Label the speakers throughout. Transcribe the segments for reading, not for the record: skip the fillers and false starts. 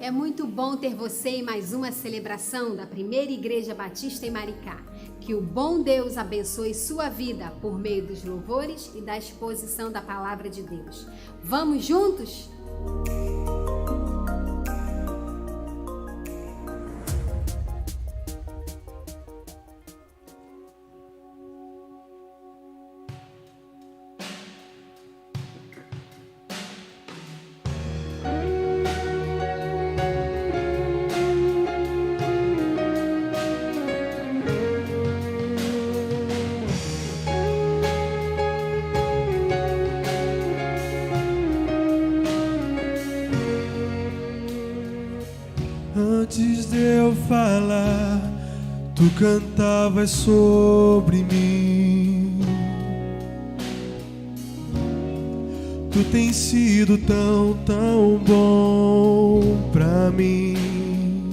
Speaker 1: É muito bom ter você em mais uma celebração da Primeira Igreja Batista em Maricá. Que o bom Deus abençoe sua vida por meio dos louvores e da exposição da Palavra de Deus. Vamos juntos?
Speaker 2: Antes de eu falar, tu cantavas sobre mim. Tu tens sido tão, tão bom pra mim.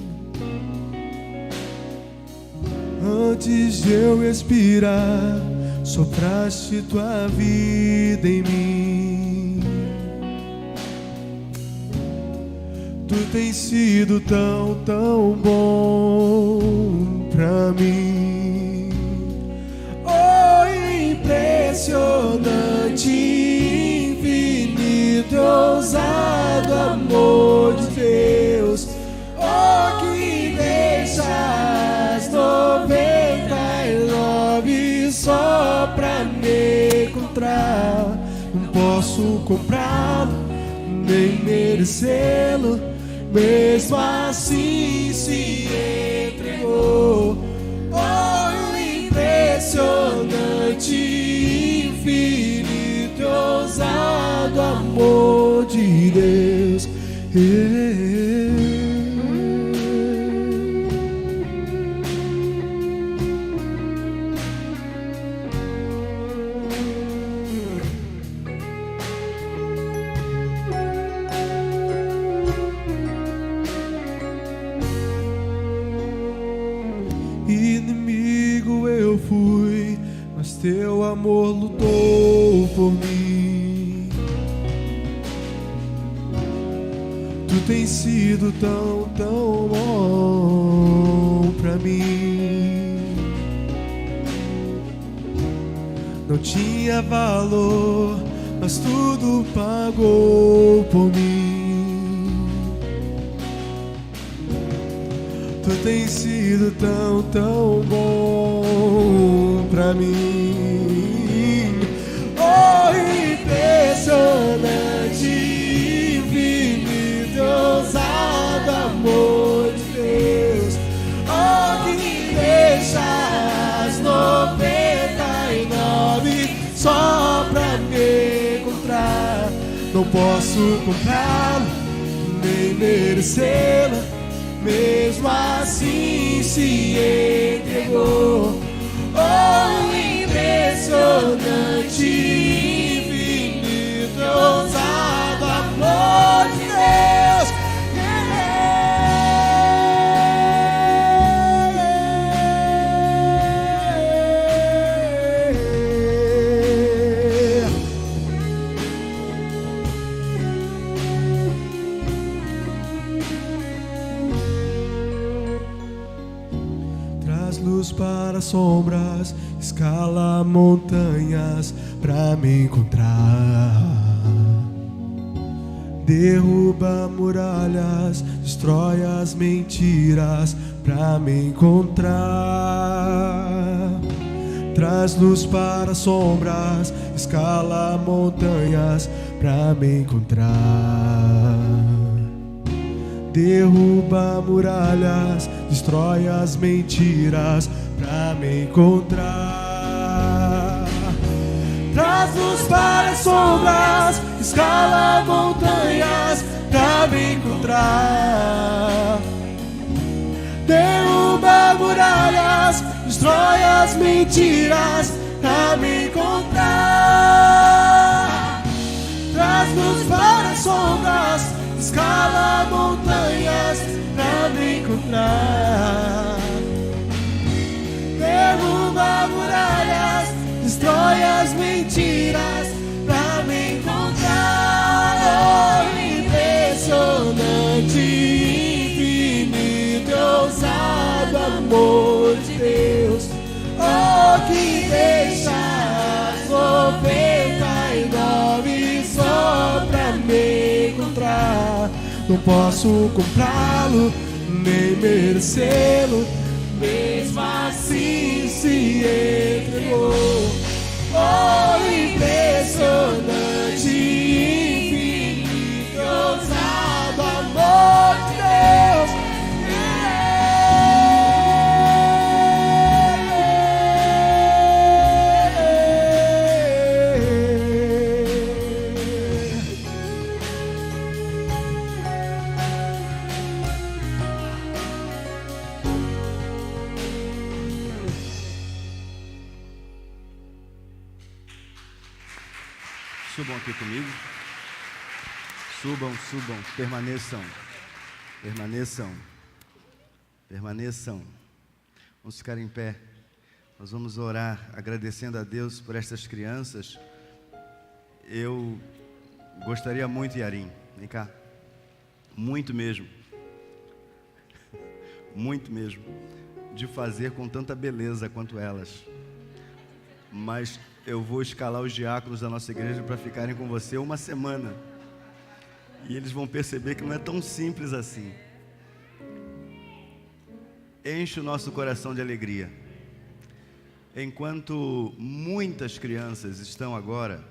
Speaker 2: Antes de eu respirar, sopraste tua vida em mim. Tu tens sido tão, tão bom pra mim. Oh, impressionante, infinito, ousado amor de Deus. Oh, que deixas 99 só pra me encontrar. Não posso comprá-lo, nem merecê-lo. Mesmo assim se entregou. Oh, impressionante, infinito, ousado amor de Deus. Inimigo eu fui, mas teu amor lutou por mim. Tu tens sido tão, tão bom pra mim. Não tinha valor, mas tudo pagou por mim. Tu tens sido tão, tão bom pra mim. Oh, impressionante, infinito, ousado amor de Deus. Oh, que deixas 99 só pra me encontrar. Não posso comprá-lo, nem merecê-lo. Mesmo assim se entregou. Oh, impressionante, infinito, ousado amor de Deus. Luz para sombras, escala montanhas pra me encontrar. Derruba muralhas, destrói as mentiras pra me encontrar. Traz luz para sombras, escala montanhas pra me encontrar. Derruba muralhas, destrói as mentiras pra me encontrar. Traz luz para as sombras, escala montanhas pra me encontrar. Derruba muralhas, destrói as mentiras pra me encontrar. Traz luz para as sombras, escala montanhas pra me encontrar. Derruba muralhas, destrói as mentiras pra me encontrar. Oh, impressionante, amor de Deus, oh, que deixas 99 só pra me encontrar. Não posso comprá-lo, nem merecê-lo, mesmo assim se entregou. Oh, impressionante, infinito, ousado amor de Deus.
Speaker 3: Subam aqui comigo. Subam, permaneçam. Vamos ficar em pé. Nós vamos orar agradecendo a Deus por estas crianças. Eu gostaria muito, Yarim, vem cá, muito mesmo, de fazer com tanta beleza quanto elas. Mas eu vou escalar os diáconos da nossa igreja para ficarem com você uma semana. E eles vão perceber que não é tão simples assim. Enche o nosso coração de alegria. Enquanto muitas crianças estão agora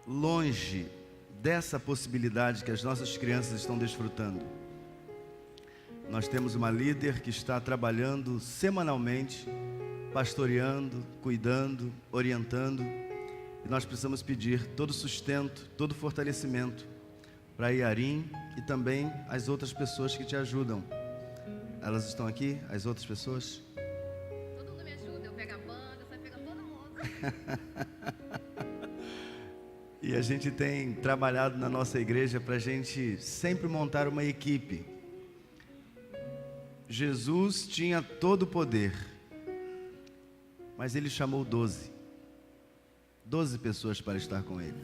Speaker 3: longe dessa possibilidade que as nossas crianças estão desfrutando, nós temos uma líder que está trabalhando semanalmente, pastoreando, cuidando, orientando, e nós precisamos pedir todo sustento, todo fortalecimento para Yarim e também as outras pessoas que te ajudam. Elas estão aqui, as outras pessoas?
Speaker 1: Todo mundo me ajuda, eu pego a banda, sai pegando todo mundo.
Speaker 3: E a gente tem trabalhado na nossa igreja para a gente sempre montar uma equipe. Jesus tinha todo o poder, mas ele chamou 12 pessoas para estar com ele,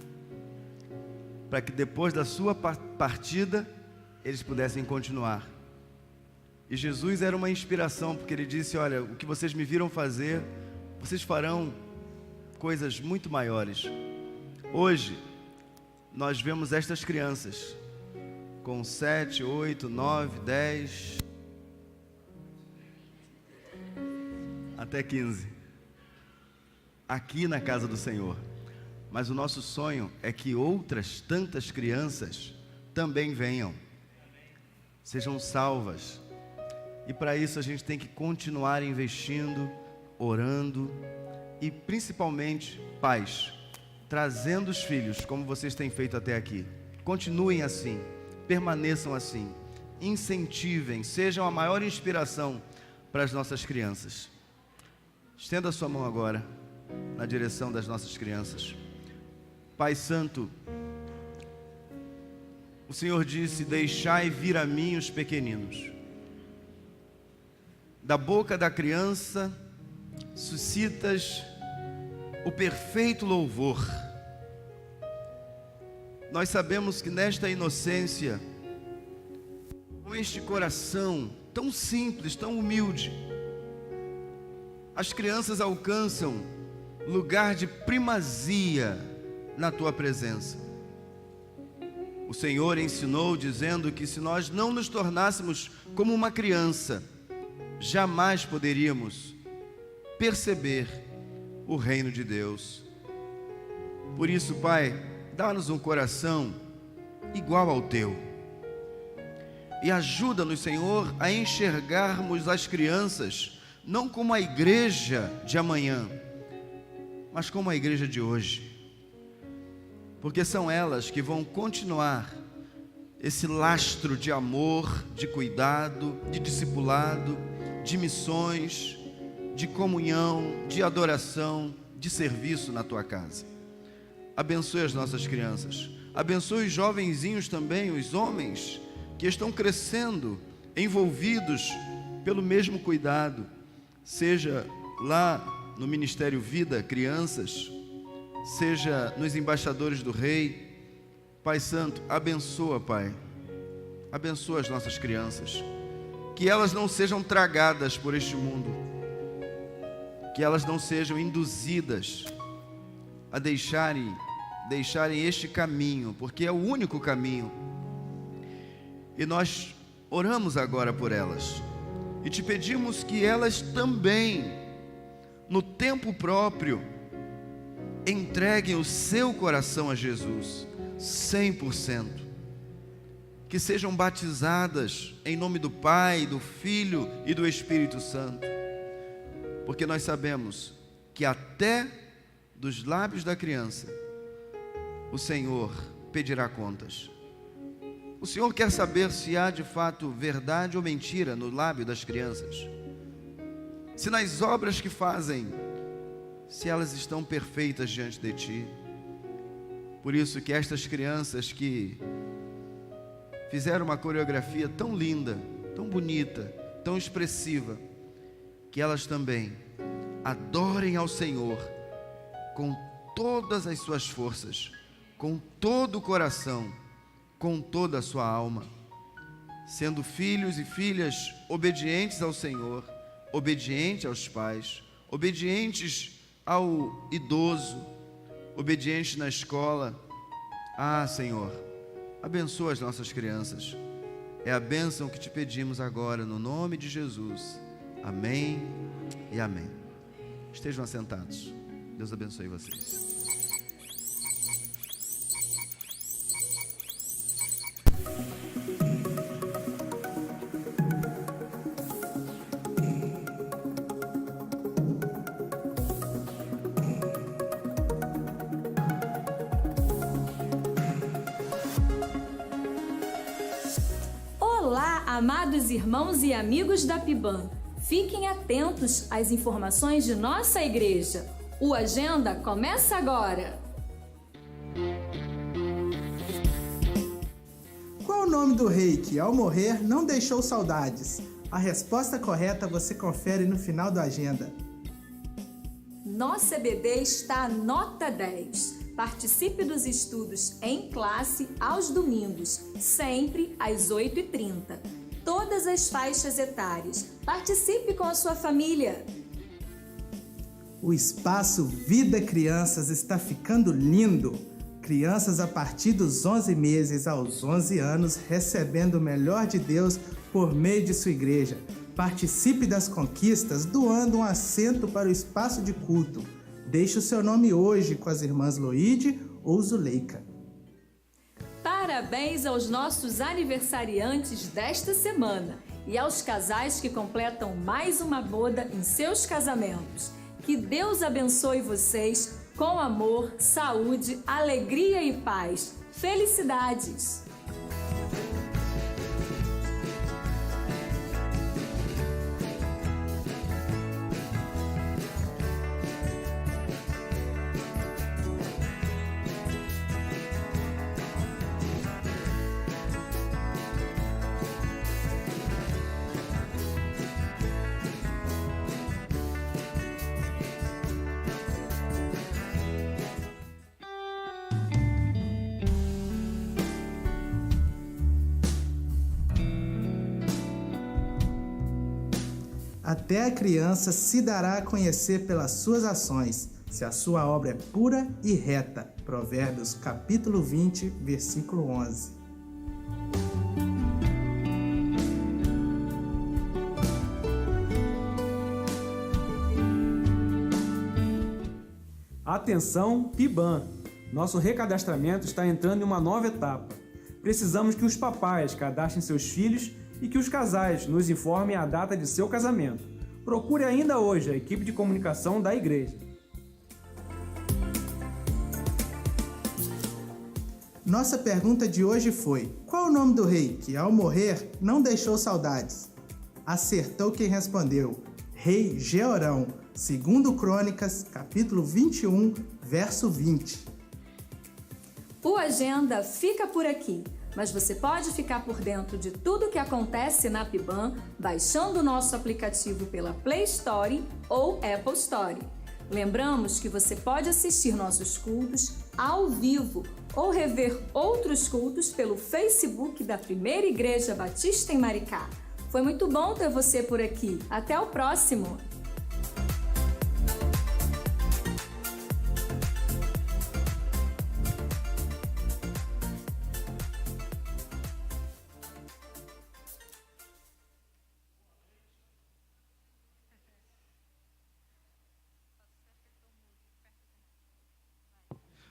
Speaker 3: para que depois da sua partida, eles pudessem continuar. E Jesus era uma inspiração, porque ele disse: olha, o que vocês me viram fazer, vocês farão coisas muito maiores. Hoje, nós vemos estas crianças, com 7, 8, 9, 10, até 15, aqui na casa do Senhor. Mas o nosso sonho é que outras tantas crianças também venham, sejam salvas. E para isso a gente tem que continuar investindo, orando e principalmente, pais, trazendo os filhos como vocês têm feito até aqui. Continuem assim, permaneçam assim, incentivem, sejam a maior inspiração para as nossas crianças. Estenda a sua mão agora na direção das nossas crianças. Pai Santo, o Senhor disse: deixai vir a mim os pequeninos. Da boca da criança suscitas o perfeito louvor. Nós sabemos que nesta inocência, com este coração tão simples, tão humilde, as crianças alcançam lugar de primazia na tua presença. O Senhor ensinou dizendo que se nós não nos tornássemos como uma criança, jamais poderíamos perceber o reino de Deus. Por isso, Pai, dá-nos um coração igual ao teu e ajuda-nos, Senhor, a enxergarmos as crianças não como a igreja de amanhã, mas como a igreja de hoje, porque são elas que vão continuar esse lastro de amor, de cuidado, de discipulado, de missões, de comunhão, de adoração, de serviço na tua casa. Abençoe as nossas crianças, abençoe os jovenzinhos também, os homens que estão crescendo, envolvidos pelo mesmo cuidado, seja lá no Ministério Vida Crianças, seja nos Embaixadores do Rei. Pai Santo, abençoa, Pai, abençoa as nossas crianças, que elas não sejam tragadas por este mundo, que elas não sejam induzidas a deixarem este caminho, porque é o único caminho. E nós oramos agora por elas e te pedimos que elas também, no tempo próprio, entreguem o seu coração a Jesus 100%, que sejam batizadas em nome do Pai, do Filho e do Espírito Santo, porque nós sabemos que até dos lábios da criança o Senhor pedirá contas. O Senhor quer saber se há de fato verdade ou mentira no lábio das crianças, se nas obras que fazem, se elas estão perfeitas diante de Ti. Por isso que estas crianças que fizeram uma coreografia tão linda, tão bonita, tão expressiva, que elas também adorem ao Senhor com todas as suas forças, com todo o coração, com toda a sua alma, sendo filhos e filhas obedientes ao Senhor, obedientes aos pais, obedientes ao idoso, obedientes na escola. Ah, Senhor, abençoa as nossas crianças. É a bênção que te pedimos agora, no nome de Jesus. Amém e amém. Estejam assentados. Deus abençoe vocês.
Speaker 4: Olá, amados irmãos e amigos da PIBAN. Fiquem atentos às informações de nossa igreja. O Agenda começa agora.
Speaker 2: Qual o nome do rei que, ao morrer, não deixou saudades? A resposta correta você confere no final do Agenda.
Speaker 4: Nossa EBD está nota 10. Participe dos estudos em classe aos domingos, sempre às 8h30. Todas as faixas etárias. Participe com a sua família.
Speaker 2: O espaço Vida Crianças está ficando lindo. Crianças a partir dos 11 meses aos 11 anos recebendo o melhor de Deus por meio de sua igreja. Participe das conquistas doando um assento para o espaço de culto. Deixe o seu nome hoje com as irmãs Loide ou Zuleika.
Speaker 4: Parabéns aos nossos aniversariantes desta semana e aos casais que completam mais uma boda em seus casamentos. Que Deus abençoe vocês com amor, saúde, alegria e paz. Felicidades!
Speaker 2: Até a criança se dará a conhecer pelas suas ações, se a sua obra é pura e reta. Provérbios capítulo 20, versículo 11.
Speaker 5: Atenção, PIBAN! Nosso recadastramento está entrando em uma nova etapa. Precisamos que os papais cadastrem seus filhos e que os casais nos informem a data de seu casamento. Procure ainda hoje a equipe de comunicação da igreja.
Speaker 2: Nossa pergunta de hoje foi: qual o nome do rei que, ao morrer, não deixou saudades? Acertou quem respondeu: Rei Jeorão, segundo Crônicas, capítulo 21, verso 20.
Speaker 4: O Agenda fica por aqui. Mas você pode ficar por dentro de tudo o que acontece na PIBAN baixando o nosso aplicativo pela Play Store ou Apple Store. Lembramos que você pode assistir nossos cultos ao vivo ou rever outros cultos pelo Facebook da Primeira Igreja Batista em Maricá. Foi muito bom ter você por aqui. Até o próximo!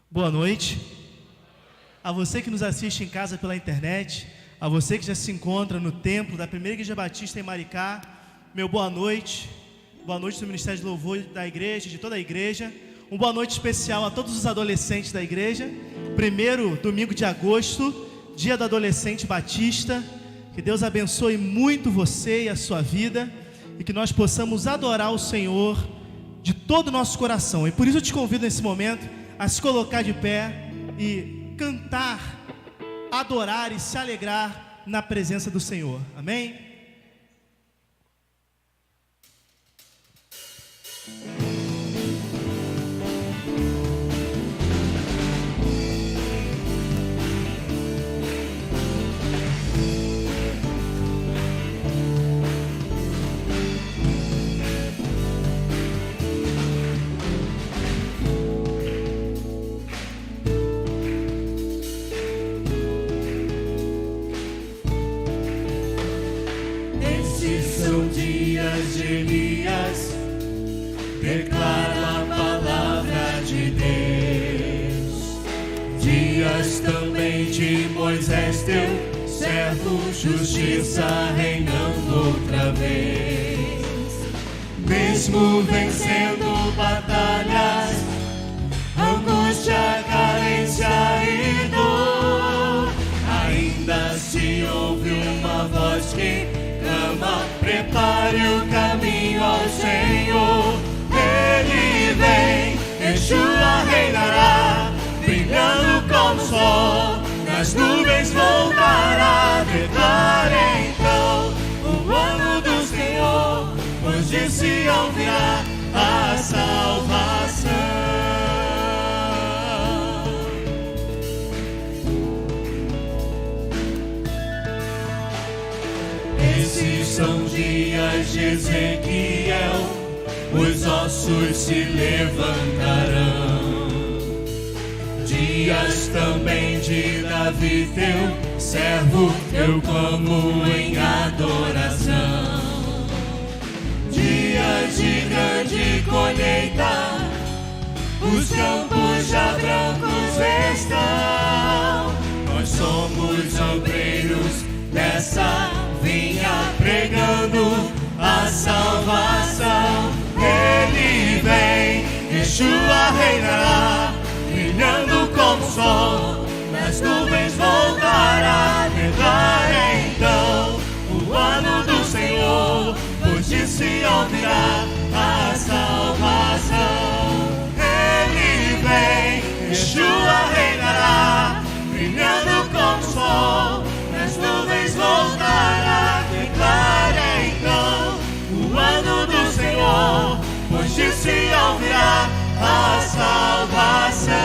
Speaker 6: Boa noite. A você que nos assiste em casa pela internet, a você que já se encontra no templo da Primeira Igreja Batista em Maricá, meu boa noite. Boa noite do Ministério de Louvor da igreja, de toda a igreja. Boa noite especial a todos os adolescentes da igreja. Primeiro domingo de agosto, dia do adolescente batista. Que Deus abençoe muito você e a sua vida e que nós possamos adorar o Senhor de todo o nosso coração. E por isso eu te convido nesse momento a se colocar de pé e cantar, adorar e se alegrar na presença do Senhor. Amém?
Speaker 7: De Elias, declara a palavra de Deus. Dias também de Moisés, teu servo, justiça reinando outra vez. Mesmo vencendo batalhas, angústia, carência e dor, ainda se ouve uma voz que clama: prepare o caminho ao Senhor. Ele vem, Yeshua reinará, brilhando como o sol, nas nuvens voltará. Declare então o ano do Senhor, pois de Sião virá a salvação. Esses são dias de Ezequiel, os ossos se levantarão. Dias também de Davi, teu servo, eu clamo em adoração. Dias de grande colheita, os campos já brancos estão. Nós somos obreiros dessa vinha, pregando a salvação. Ele vem, Yeshua reinará, brilhando como o sol, nas nuvens voltará. Declare então o ano do Senhor, pois de Sião virá a salvação. Ele vem, Yeshua reinará, brilhando como o sol, nas nuvens voltará. Declare então o ano do Senhor, pois de Sião virá a salvação.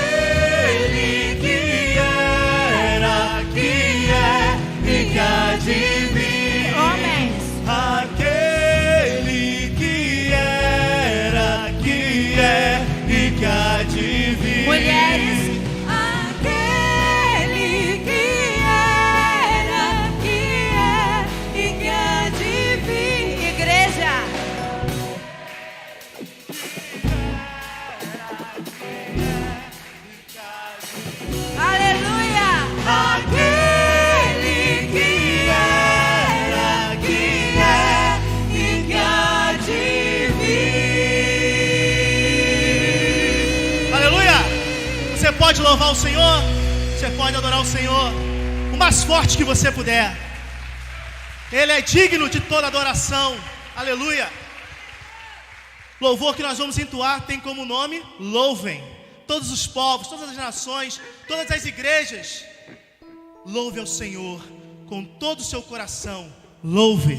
Speaker 7: Aquele que era, que é e que há de vir.
Speaker 4: Homens,
Speaker 6: Aquele que era, que é e que há de vir.
Speaker 4: mulheres,
Speaker 7: Aquele que era, que é e que há de vir.
Speaker 4: igreja, aleluia!
Speaker 7: Aquele que era, que é e que há de vir.
Speaker 6: Aleluia! Você pode louvar o Senhor, você pode adorar o Senhor o mais forte que você puder. Ele é digno de toda adoração. Aleluia! Louvor que nós vamos entoar tem como nome louvem. Todos os povos, todas as nações, todas as igrejas, louve ao Senhor com todo o seu coração. Louve.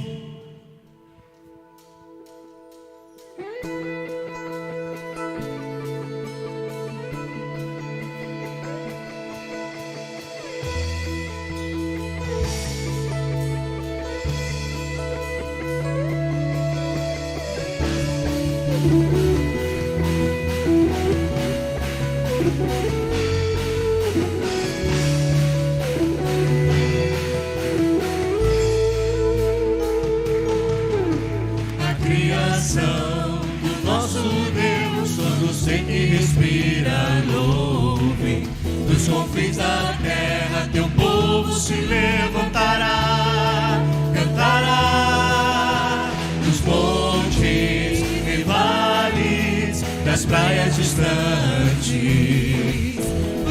Speaker 7: levantará, cantará dos montes e vales, das praias distantes.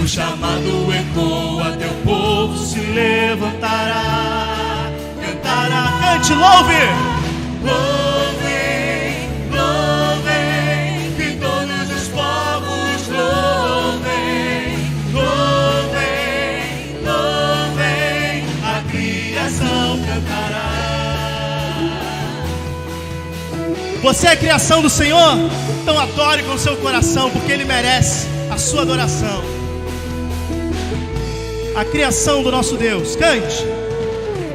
Speaker 7: O chamado ecoa, teu povo se levantará, cantará.
Speaker 6: Cante, louve!
Speaker 7: Louvem, louvem, que todos os povos louvem, louvem, louvem, a criação cantará.
Speaker 6: Você é a criação do Senhor? Então adore com o seu coração, porque Ele merece a sua adoração. A criação do nosso Deus, cante.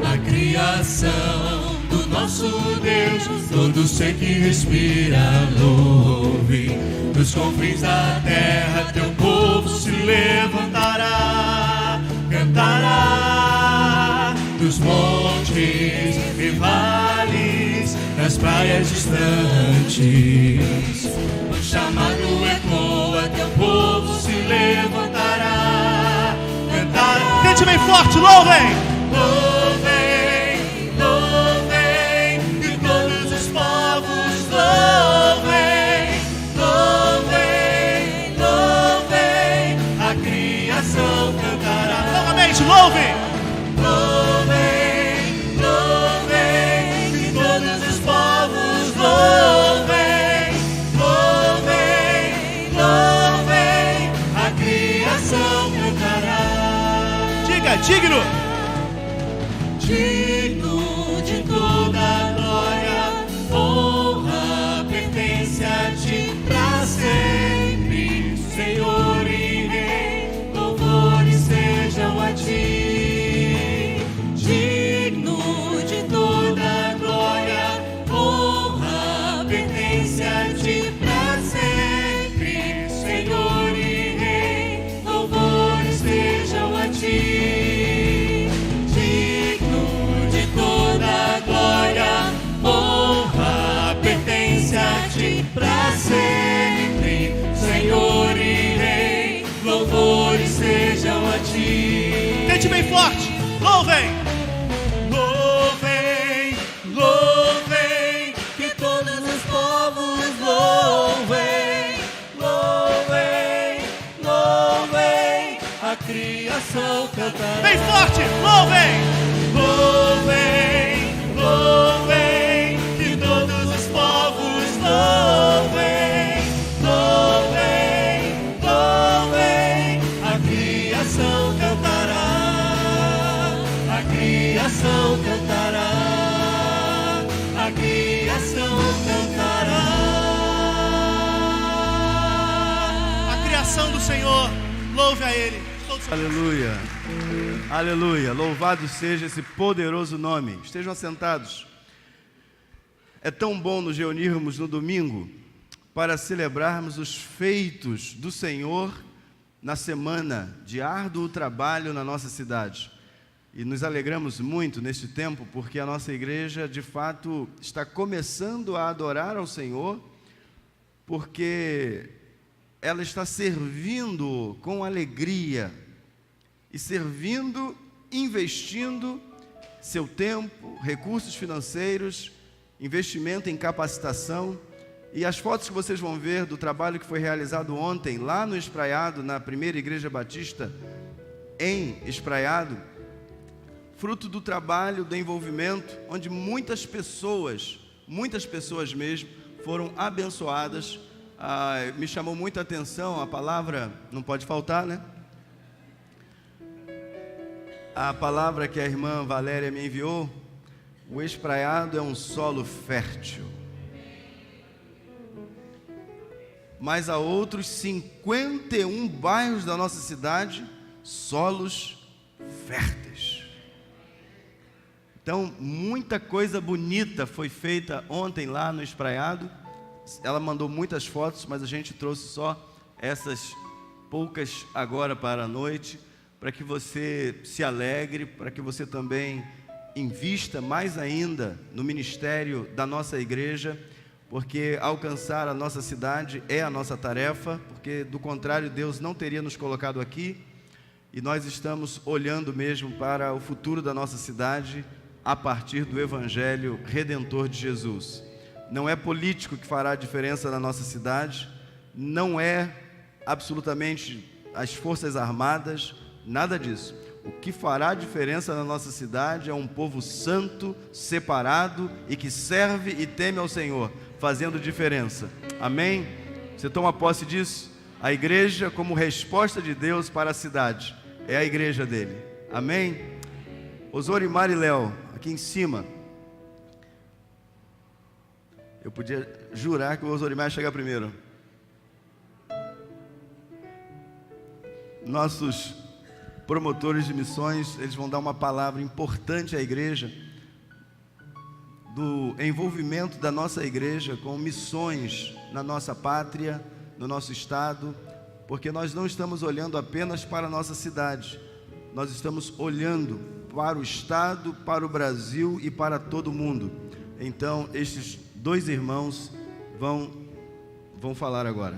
Speaker 7: A criação do nosso Deus, todo ser que respira louve. Dos confins da terra teu povo se levantará, cantará dos montes e vales, das praias distantes. O chamado ecoa, teu povo se levantará, cantará.
Speaker 6: Cante bem forte, louvem!
Speaker 7: Louvem, louvem, e todos os povos louvem, louvem, louvem, a criação cantará.
Speaker 6: Novamente, louvem!
Speaker 7: Louvem, louvem, e todos os povos louvem, louvem, louvem, a criação cantará.
Speaker 6: Diga, digno!
Speaker 7: Digno de toda glória, honra pertence a ti pra sempre, Senhor e Rei, louvores sejam a ti. Digno de toda glória, honra pertence a ti pra sempre, Senhor e Rei, louvores sejam a ti. Pra sempre, Senhor e Rei, louvores sejam a ti.
Speaker 6: Cante bem forte, louvem!
Speaker 7: Louvem, louvem, que todos os povos louvem, louvem, louvem, a criação cantará.
Speaker 6: Bem forte, louvem!
Speaker 7: Louvem, louvem, que todos os povos louvem, louvem, louvem, a criação cantará, a criação cantará, a criação cantará.
Speaker 6: A criação do Senhor, louve a Ele. Todos...
Speaker 3: Aleluia, aleluia, louvado seja esse poderoso nome. Estejam assentados. É tão bom nos reunirmos no domingo para celebrarmos os feitos do Senhor na semana de árduo trabalho na nossa cidade. E nos alegramos muito neste tempo, porque a nossa igreja, de fato, está começando a adorar ao Senhor, porque ela está servindo com alegria, e servindo, investindo seu tempo, recursos financeiros, investimento em capacitação. E as fotos que vocês vão ver do trabalho que foi realizado ontem, lá no Espraiado, na primeira igreja batista em Espraiado, fruto do trabalho, do envolvimento, onde muitas pessoas mesmo, foram abençoadas. Me chamou muita atenção a palavra, não pode faltar, né? A palavra que a irmã Valéria me enviou: o Espraiado é um solo fértil. Mas há outros 51 bairros da nossa cidade, solos férteis. Então, muita coisa bonita foi feita ontem lá no Espraiado. Ela mandou muitas fotos, mas a gente trouxe só essas poucas agora para a noite, para que você se alegre, para que você também invista mais ainda no ministério da nossa igreja, porque alcançar a nossa cidade é a nossa tarefa, porque do contrário Deus não teria nos colocado aqui. e nós estamos olhando mesmo para o futuro da nossa cidade a partir do Evangelho Redentor de Jesus. Não é político que fará a diferença na nossa cidade, não é absolutamente as Forças Armadas, nada disso. O que fará a diferença na nossa cidade é um povo santo, separado e que serve e teme ao Senhor, fazendo diferença. Amém? Você toma posse disso? A igreja, como resposta de Deus para a cidade, é a igreja dele. Amém? Osorimar e Léo, aqui em cima. Eu podia jurar que o Osorimar ia chegar primeiro. Nossos promotores de missões, eles vão dar uma palavra importante à igreja, do envolvimento da nossa igreja com missões na nossa pátria, no nosso estado, porque nós não estamos olhando apenas para a nossa cidade, nós estamos olhando para o estado, para o Brasil e para todo o mundo. Então, estes dois irmãos vão falar agora.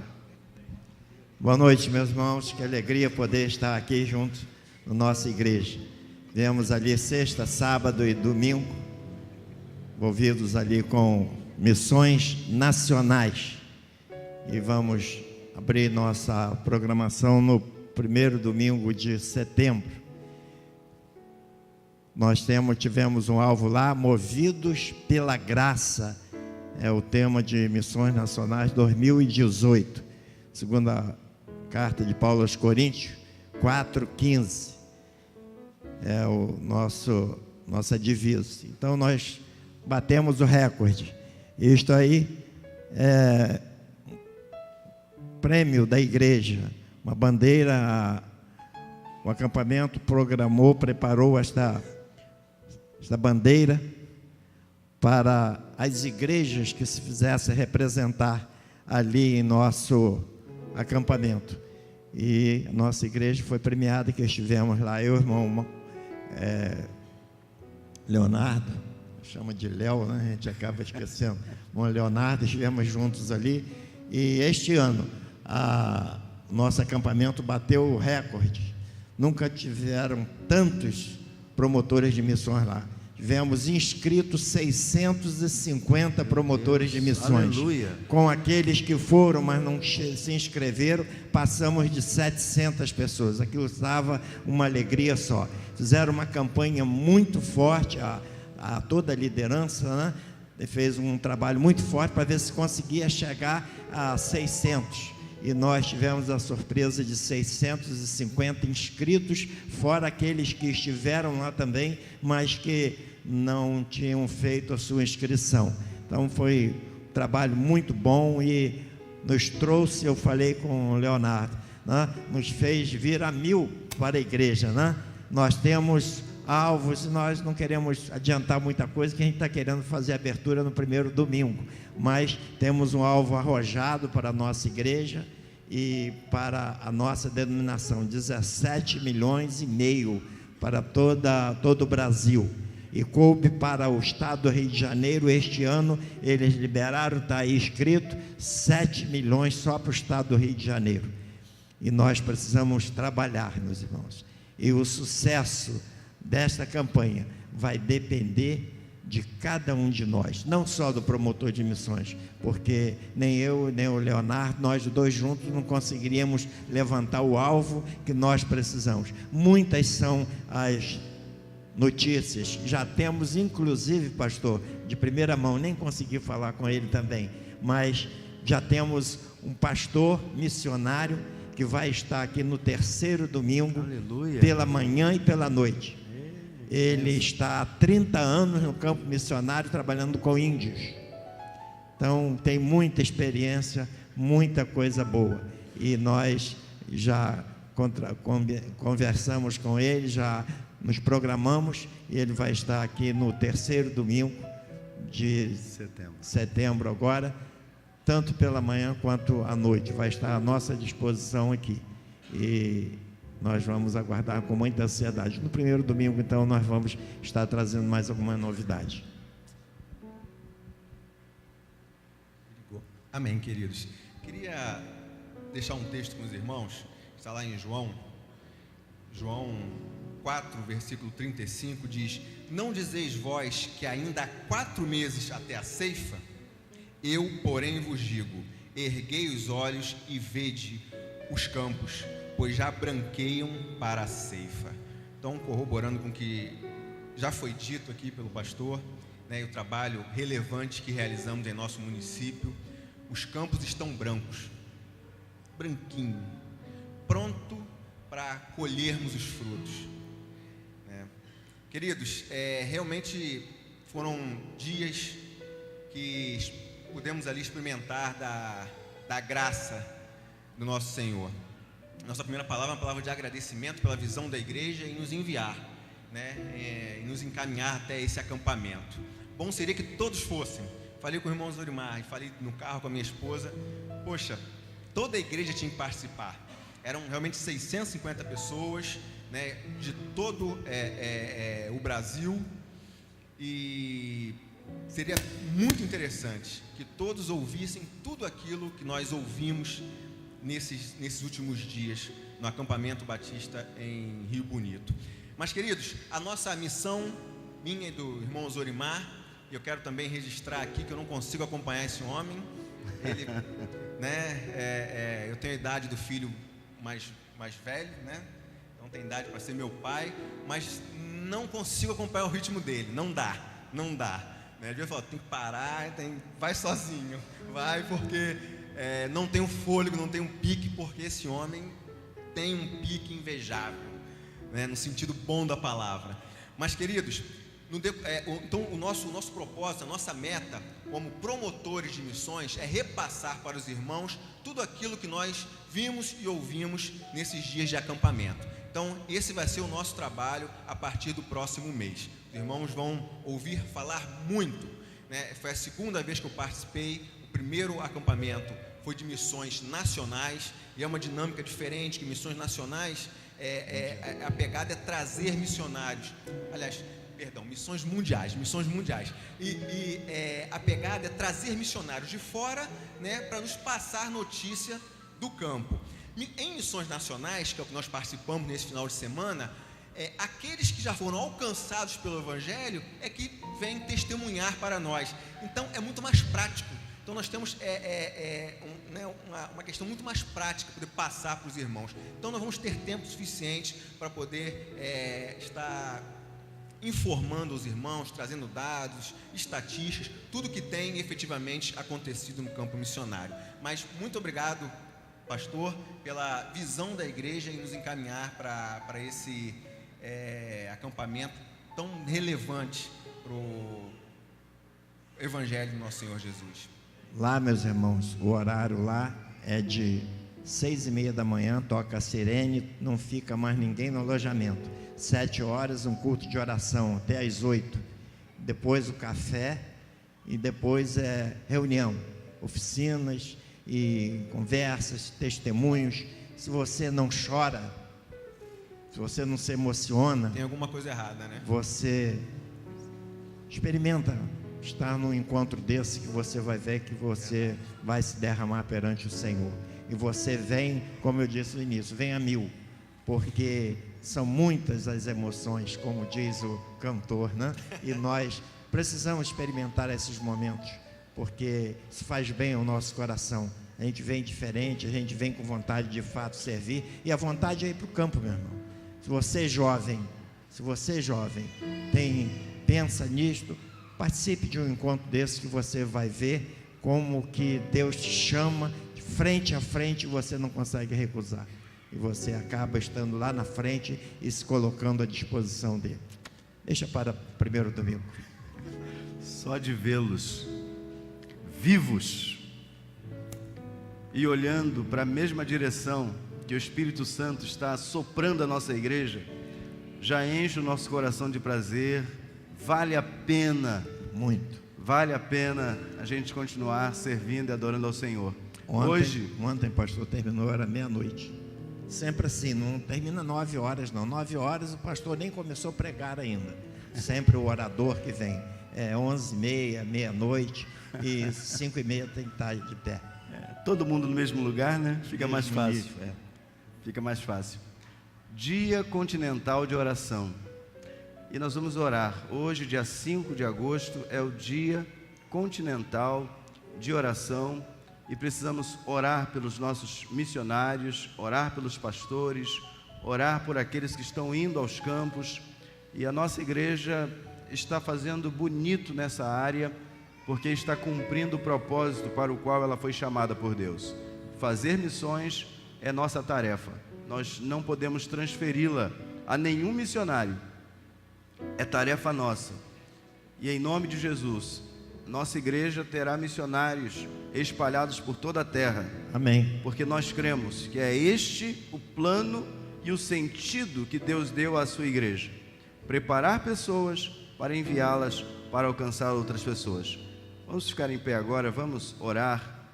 Speaker 8: Boa noite, meus irmãos, que alegria poder estar aqui junto na nossa igreja. Viemos ali sexta, sábado e domingo, envolvidos ali com missões nacionais, e vamos abrir nossa programação no primeiro domingo de setembro. Nós tivemos um alvo lá, movidos pela graça, é o tema de Missões Nacionais 2018, segundo a carta de Paulo aos Coríntios 4,15, é o nossa divisa. Então nós batemos o recorde. Isto aí é prêmio da igreja, uma bandeira. O acampamento preparou esta bandeira para as igrejas que se fizessem representar ali em nosso acampamento. E a nossa igreja foi premiada, que estivemos lá, eu e o irmão Leonardo, chama de Léo, né? A gente acaba esquecendo, o irmão Leonardo, estivemos juntos ali, e este ano nosso acampamento bateu o recorde. Nunca tiveram tantos promotores de missões lá. Tivemos inscritos 650 promotores de missões.
Speaker 3: Aleluia.
Speaker 8: Com aqueles que foram, mas não se inscreveram, passamos de 700 pessoas. Aquilo estava uma alegria só. Fizeram uma campanha muito forte, a toda a liderança, né? Fez um trabalho muito forte para ver se conseguia chegar a 600. E nós tivemos a surpresa de 650 inscritos, fora aqueles que estiveram lá também, mas que não tinham feito a sua inscrição. Então foi um trabalho muito bom e nos trouxe, eu falei com o Leonardo, né? Nos fez vir a 1000 para a igreja, né? Nós temos alvos, nós não queremos adiantar muita coisa, que a gente está querendo fazer a abertura no primeiro domingo, mas temos um alvo arrojado para a nossa igreja e para a nossa denominação, 17,5 milhões para todo o Brasil, e coube para o estado do Rio de Janeiro. Este ano eles liberaram, está aí escrito, 7 milhões só para o estado do Rio de Janeiro, e nós precisamos trabalhar, meus irmãos, e o sucesso desta campanha vai depender de cada um de nós, não só do promotor de missões, porque nem eu, nem o Leonardo, nós dois juntos não conseguiríamos levantar o alvo que nós precisamos. Muitas são as notícias, já temos inclusive, pastor, de primeira mão, nem consegui falar com ele também, mas já temos um pastor missionário que vai estar aqui no terceiro domingo, aleluia, pela manhã e pela noite. Ele está há 30 anos no campo missionário trabalhando com índios. Então tem muita experiência, muita coisa boa. E nós já conversamos com ele, já nos programamos, e ele vai estar aqui no terceiro domingo de setembro agora, tanto pela manhã quanto à noite. Vai estar à nossa disposição aqui. E nós vamos aguardar com muita ansiedade. No primeiro domingo, então, nós vamos estar trazendo mais alguma novidade.
Speaker 9: Amém, queridos. Queria deixar um texto com os irmãos, está lá em João João 4, versículo 35 diz: não dizeis vós que ainda há 4 meses até a ceifa? Eu, porém, vos digo, erguei os olhos e vede os campos, pois já branqueiam para a ceifa. Então, corroborando com o que já foi dito aqui pelo pastor, né, e o trabalho relevante que realizamos em nosso município, os campos estão brancos, branquinho, pronto para colhermos os frutos, né? Queridos, realmente foram dias que pudemos ali experimentar da graça do nosso Senhor. Nossa primeira palavra é uma palavra de agradecimento pela visão da igreja e nos enviar, né, e nos encaminhar até esse acampamento. Bom seria que todos fossem. Falei com o irmão Zorimar e falei no carro com a minha esposa, poxa, toda a igreja tinha que participar. Eram realmente 650 pessoas, né, de todo o Brasil, e seria muito interessante que todos ouvissem tudo aquilo que nós ouvimos nesses últimos dias no acampamento batista em Rio Bonito. Mas, queridos, a nossa missão, minha e do irmão Zorimar, e eu quero também registrar aqui que eu não consigo acompanhar esse homem. Ele, né, eu tenho a idade do filho mais velho, né? Então tem idade para ser meu pai, mas não consigo acompanhar o ritmo dele. Não dá. Né? Ele vai falar, tem que parar, vai sozinho, vai, porque não tem um fôlego, não tem um pique, porque esse homem tem um pique invejável, né, no sentido bom da palavra. Mas, queridos, então o nosso propósito, a nossa meta como promotores de missões é repassar para os irmãos tudo aquilo que nós vimos e ouvimos nesses dias de acampamento. Então esse vai ser o nosso trabalho a partir do próximo mês. Os irmãos vão ouvir falar muito, né? Foi a segunda vez que eu participei. O primeiro acampamento foi de missões nacionais, e é uma dinâmica diferente, que missões nacionais, a pegada é trazer missionários, missões mundiais, e a pegada é trazer missionários de fora, né, para nos passar notícia do campo. Em missões nacionais, que é o que nós participamos nesse final de semana, aqueles que já foram alcançados pelo Evangelho é que vêm testemunhar para nós. Então é muito mais prático. Então nós temos uma questão muito mais prática para poder passar para os irmãos. Então nós vamos ter tempo suficiente para poder estar informando os irmãos, trazendo dados, estatísticas, tudo que tem efetivamente acontecido no campo missionário. Mas muito obrigado, pastor, pela visão da igreja e nos encaminhar para esse acampamento tão relevante para o Evangelho do nosso Senhor Jesus.
Speaker 8: Lá, meus irmãos, o horário lá é de 6:30 da manhã, toca a sirene, não fica mais ninguém no alojamento. 7 horas, um culto de oração até às 8. Depois o café e depois reunião, oficinas e conversas, testemunhos. Se você não chora, se você não se emociona,
Speaker 9: tem alguma coisa errada, né?
Speaker 8: Você experimenta estar num encontro desse, que você vai ver que você vai se derramar perante o Senhor. E você vem, como eu disse no início, vem a 1000, porque são muitas as emoções, como diz o cantor, né? E nós precisamos experimentar esses momentos, porque isso faz bem ao nosso coração. A gente vem diferente, a gente vem com vontade de fato servir, e a vontade é ir para o campo, meu irmão. Se você é jovem, pensa nisto, participe de um encontro desse, que você vai ver como que Deus te chama de frente a frente, e você não consegue recusar. E você acaba estando lá na frente e se colocando à disposição dele. Deixa para o primeiro domingo.
Speaker 3: Só de vê-los vivos e olhando para a mesma direção que o Espírito Santo está soprando a nossa igreja, já enche o nosso coração de prazer. Vale a pena,
Speaker 8: muito,
Speaker 3: vale a pena a gente continuar servindo e adorando ao Senhor.
Speaker 8: Ontem, pastor, terminou, era meia-noite. Sempre assim, não termina 9 horas não. 9 horas o pastor nem começou a pregar ainda. Sempre o orador que vem. 11h30, meia-noite, e 5h30 tem que estar de pé.
Speaker 3: Todo mundo no mesmo lugar, né? Fica mais fácil. Fica mais fácil. Dia Continental de Oração. E nós vamos orar. Hoje, dia 5 de agosto, é o Dia Continental de Oração. E precisamos orar pelos nossos missionários, orar pelos pastores, orar por aqueles que estão indo aos campos. E a nossa igreja está fazendo bonito nessa área, porque está cumprindo o propósito para o qual ela foi chamada por Deus. Fazer missões é nossa tarefa. Nós não podemos transferi-la a nenhum missionário. É tarefa nossa. E em nome de Jesus, nossa igreja terá missionários espalhados por toda a terra.
Speaker 8: Amém.
Speaker 3: Porque nós cremos que é este o plano e o sentido que Deus deu à sua igreja. Preparar pessoas para enviá-las para alcançar outras pessoas. Vamos ficar em pé agora, vamos orar.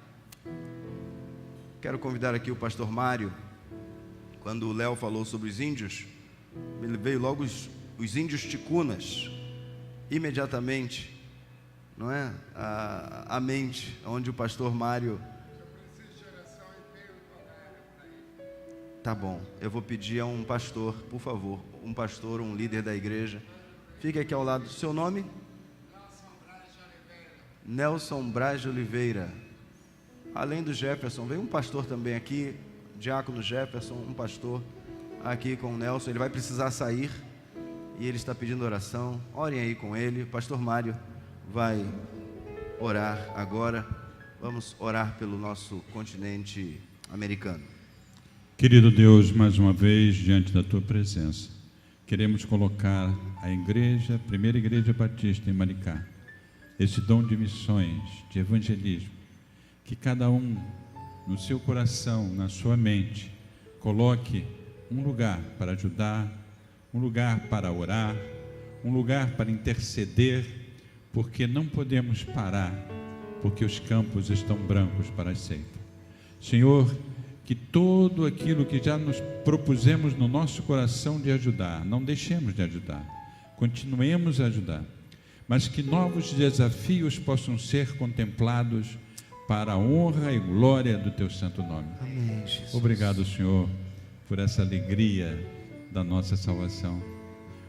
Speaker 3: Quero convidar aqui o pastor Mário. Quando o Léo falou sobre os índios, ele veio logo os índios ticunas, imediatamente, não é? A mente, onde o pastor Mário... Tá bom, eu vou pedir a um pastor, por favor, um pastor, um líder da igreja, fique aqui ao lado do seu nome. Nelson Braz de Oliveira. Além do Jefferson, veio um pastor também aqui, diácono Jefferson, um pastor aqui com o Nelson. Ele vai precisar sair e ele está pedindo oração. Orem aí com ele. O pastor Mário vai orar agora. Vamos orar pelo nosso continente americano.
Speaker 10: Querido Deus, mais uma vez, diante da Tua presença, queremos colocar a igreja, a primeira igreja batista em Maricá, esse dom de missões, de evangelismo, que cada um, no seu coração, na sua mente, coloque um lugar para ajudar, um lugar para orar, um lugar para interceder, porque não podemos parar, porque os campos estão brancos para a ceifa. Senhor, que todo aquilo que já nos propusemos no nosso coração de ajudar, não deixemos de ajudar, continuemos a ajudar, mas que novos desafios possam ser contemplados para a honra e glória do Teu santo nome.
Speaker 3: Amém, Jesus.
Speaker 10: Obrigado, Senhor, por essa alegria da nossa salvação.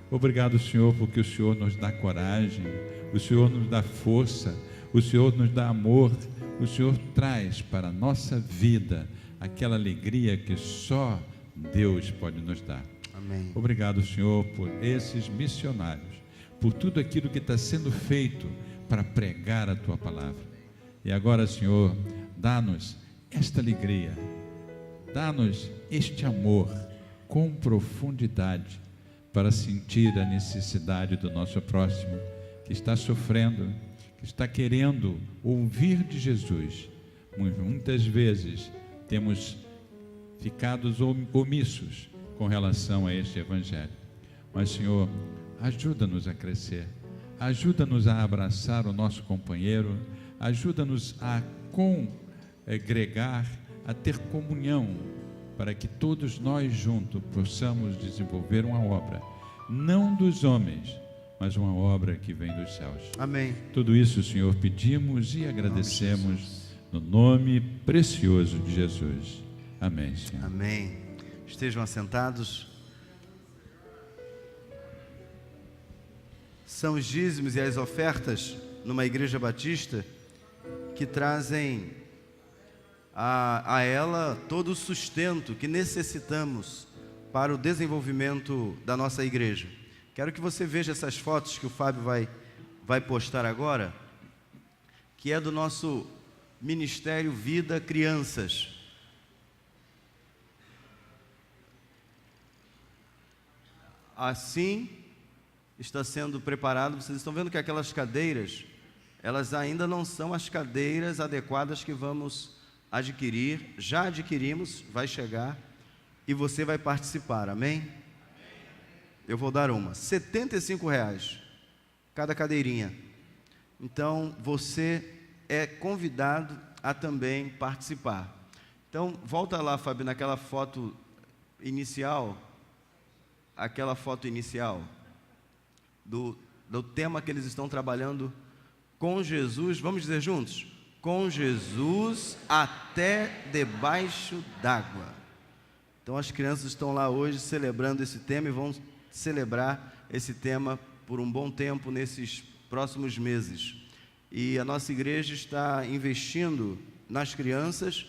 Speaker 10: Obrigado, Senhor, porque o Senhor nos dá coragem, o Senhor nos dá força, o Senhor nos dá amor, o Senhor traz para a nossa vida aquela alegria que só Deus pode nos dar.
Speaker 3: Amém.
Speaker 10: Obrigado, Senhor, por esses missionários, por tudo aquilo que está sendo feito para pregar a Tua palavra. E agora, Senhor, dá-nos esta alegria, dá-nos este amor com profundidade para sentir a necessidade do nosso próximo que está sofrendo, que está querendo ouvir de Jesus. Muitas vezes temos ficado omissos com relação a este evangelho. Mas, Senhor, ajuda-nos a crescer, ajuda-nos a abraçar o nosso companheiro, ajuda-nos a congregar, a ter comunhão, para que todos nós juntos possamos desenvolver uma obra, não dos homens, mas uma obra que vem dos céus.
Speaker 3: Amém.
Speaker 10: Tudo isso, Senhor, pedimos e agradecemos no nome precioso de Jesus. Amém, Senhor.
Speaker 3: Amém. Estejam assentados. São os dízimos e as ofertas numa igreja batista que trazem a ela todo o sustento que necessitamos para o desenvolvimento da nossa igreja. Quero que você veja essas fotos que o Fábio vai postar agora, que é do nosso Ministério Vida Crianças. Assim está sendo preparado. Vocês estão vendo que aquelas cadeiras, elas ainda não são as cadeiras adequadas que vamos adquirir. Já adquirimos, vai chegar e você vai participar, amém? Eu vou dar uma, R$75 cada cadeirinha. Então você é convidado a também participar. Então volta lá, Fábio, naquela foto inicial, do tema que eles estão trabalhando com Jesus. Vamos dizer juntos? Com Jesus até debaixo d'água. Então as crianças estão lá hoje celebrando esse tema e vão celebrar esse tema por um bom tempo nesses próximos meses. E a nossa igreja está investindo nas crianças,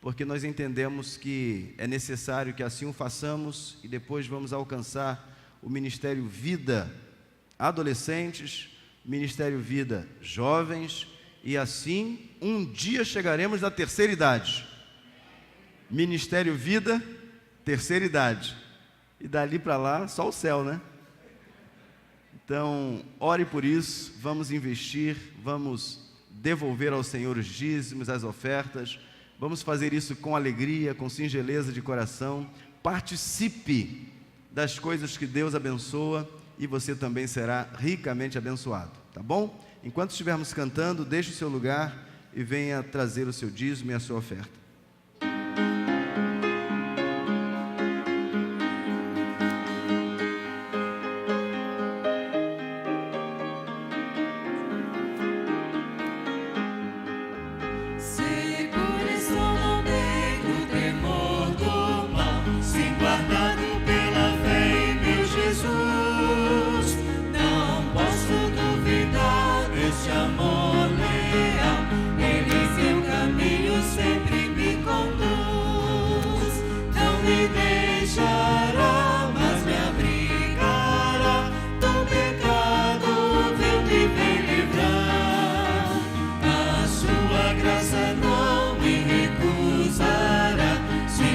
Speaker 3: porque nós entendemos que é necessário que assim o façamos e depois vamos alcançar o Ministério Vida Adolescentes, Ministério Vida Jovens, e assim um dia chegaremos na terceira idade. Ministério Vida, terceira idade. E dali para lá, só o céu, né? Então, ore por isso, vamos investir, vamos devolver ao Senhor os dízimos, as ofertas, vamos fazer isso com alegria, com singeleza de coração. Participe das coisas que Deus abençoa e você também será ricamente abençoado, tá bom? Enquanto estivermos cantando, deixe o seu lugar e venha trazer o seu dízimo e a sua oferta.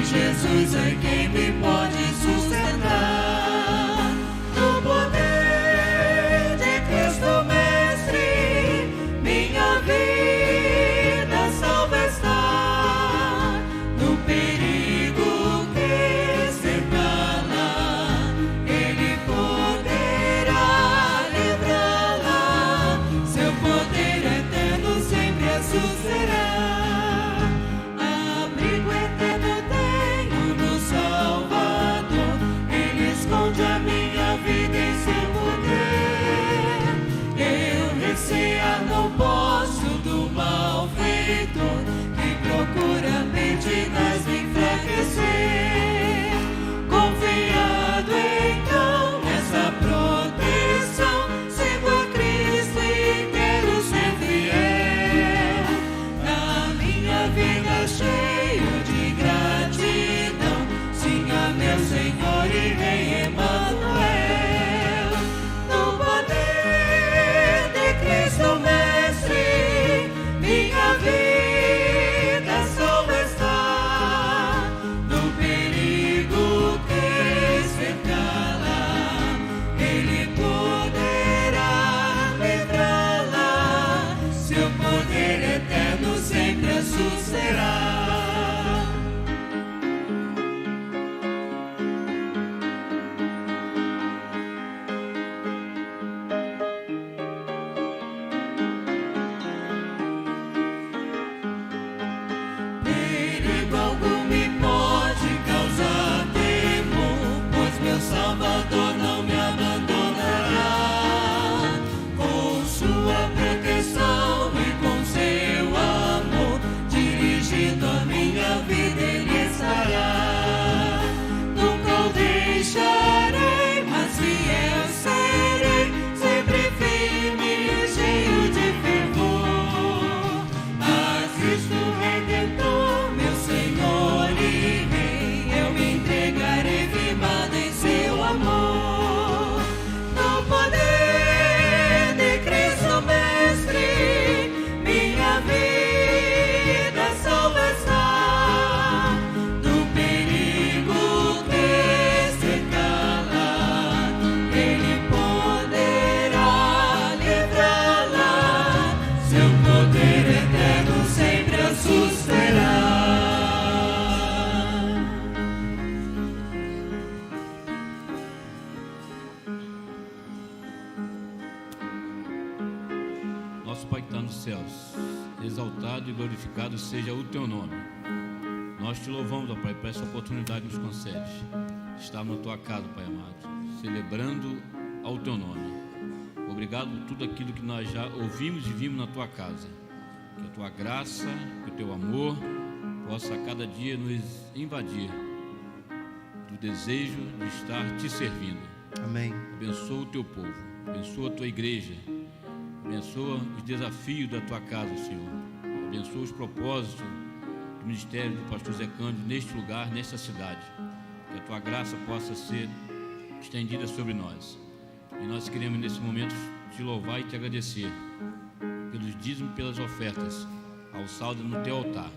Speaker 7: Jesus é quem me pode sustentar. No poder de Cristo Mestre, minha vida salva está. No perigo que cercá-la, Ele poderá livrá-la. Seu poder eterno sempre a susterá. Nas enfraquecer, confiado então nessa proteção, sigo a Cristo e quero ser fiel. Na minha vida cheio de gratidão, sim a meu Senhor e Rei Emanuel. No poder de Cristo Mestre, minha vida Salvador não me abandonará. Com sua proteção e com seu amor, dirigindo a minha vida Ele estará. Nunca o deixarei, mas fiel serei, sempre firme, cheio de fervor. A Cristo Redentor, meu Senhor e Rei, eu me entregarei firmado em seu amor. No poder de Cristo Mestre, minha vida salva está. Do perigo que cercá-la, Ele poderá livrá-la. Seu poder eterno sempre a susterá.
Speaker 11: Nosso Pai que está nos céus, exaltado e glorificado seja o Teu nome. Nós Te louvamos, ó Pai, por essa oportunidade que nos concedes. Estar na Tua casa, Pai amado, celebrando ao Teu nome. Obrigado por tudo aquilo que nós já ouvimos e vimos na Tua casa. Que a Tua graça, que o Teu amor possa a cada dia nos invadir. desejo de estar te servindo.
Speaker 3: Amém.
Speaker 11: Abençoa o teu povo, abençoa a tua igreja, abençoa os desafios da tua casa, Senhor. Abençoa os propósitos do ministério do pastor Zé Cândido neste lugar, nesta cidade. Que a tua graça possa ser estendida sobre nós. E nós queremos nesse momento te louvar e te agradecer pelos dízimos e pelas ofertas alçadas no teu altar.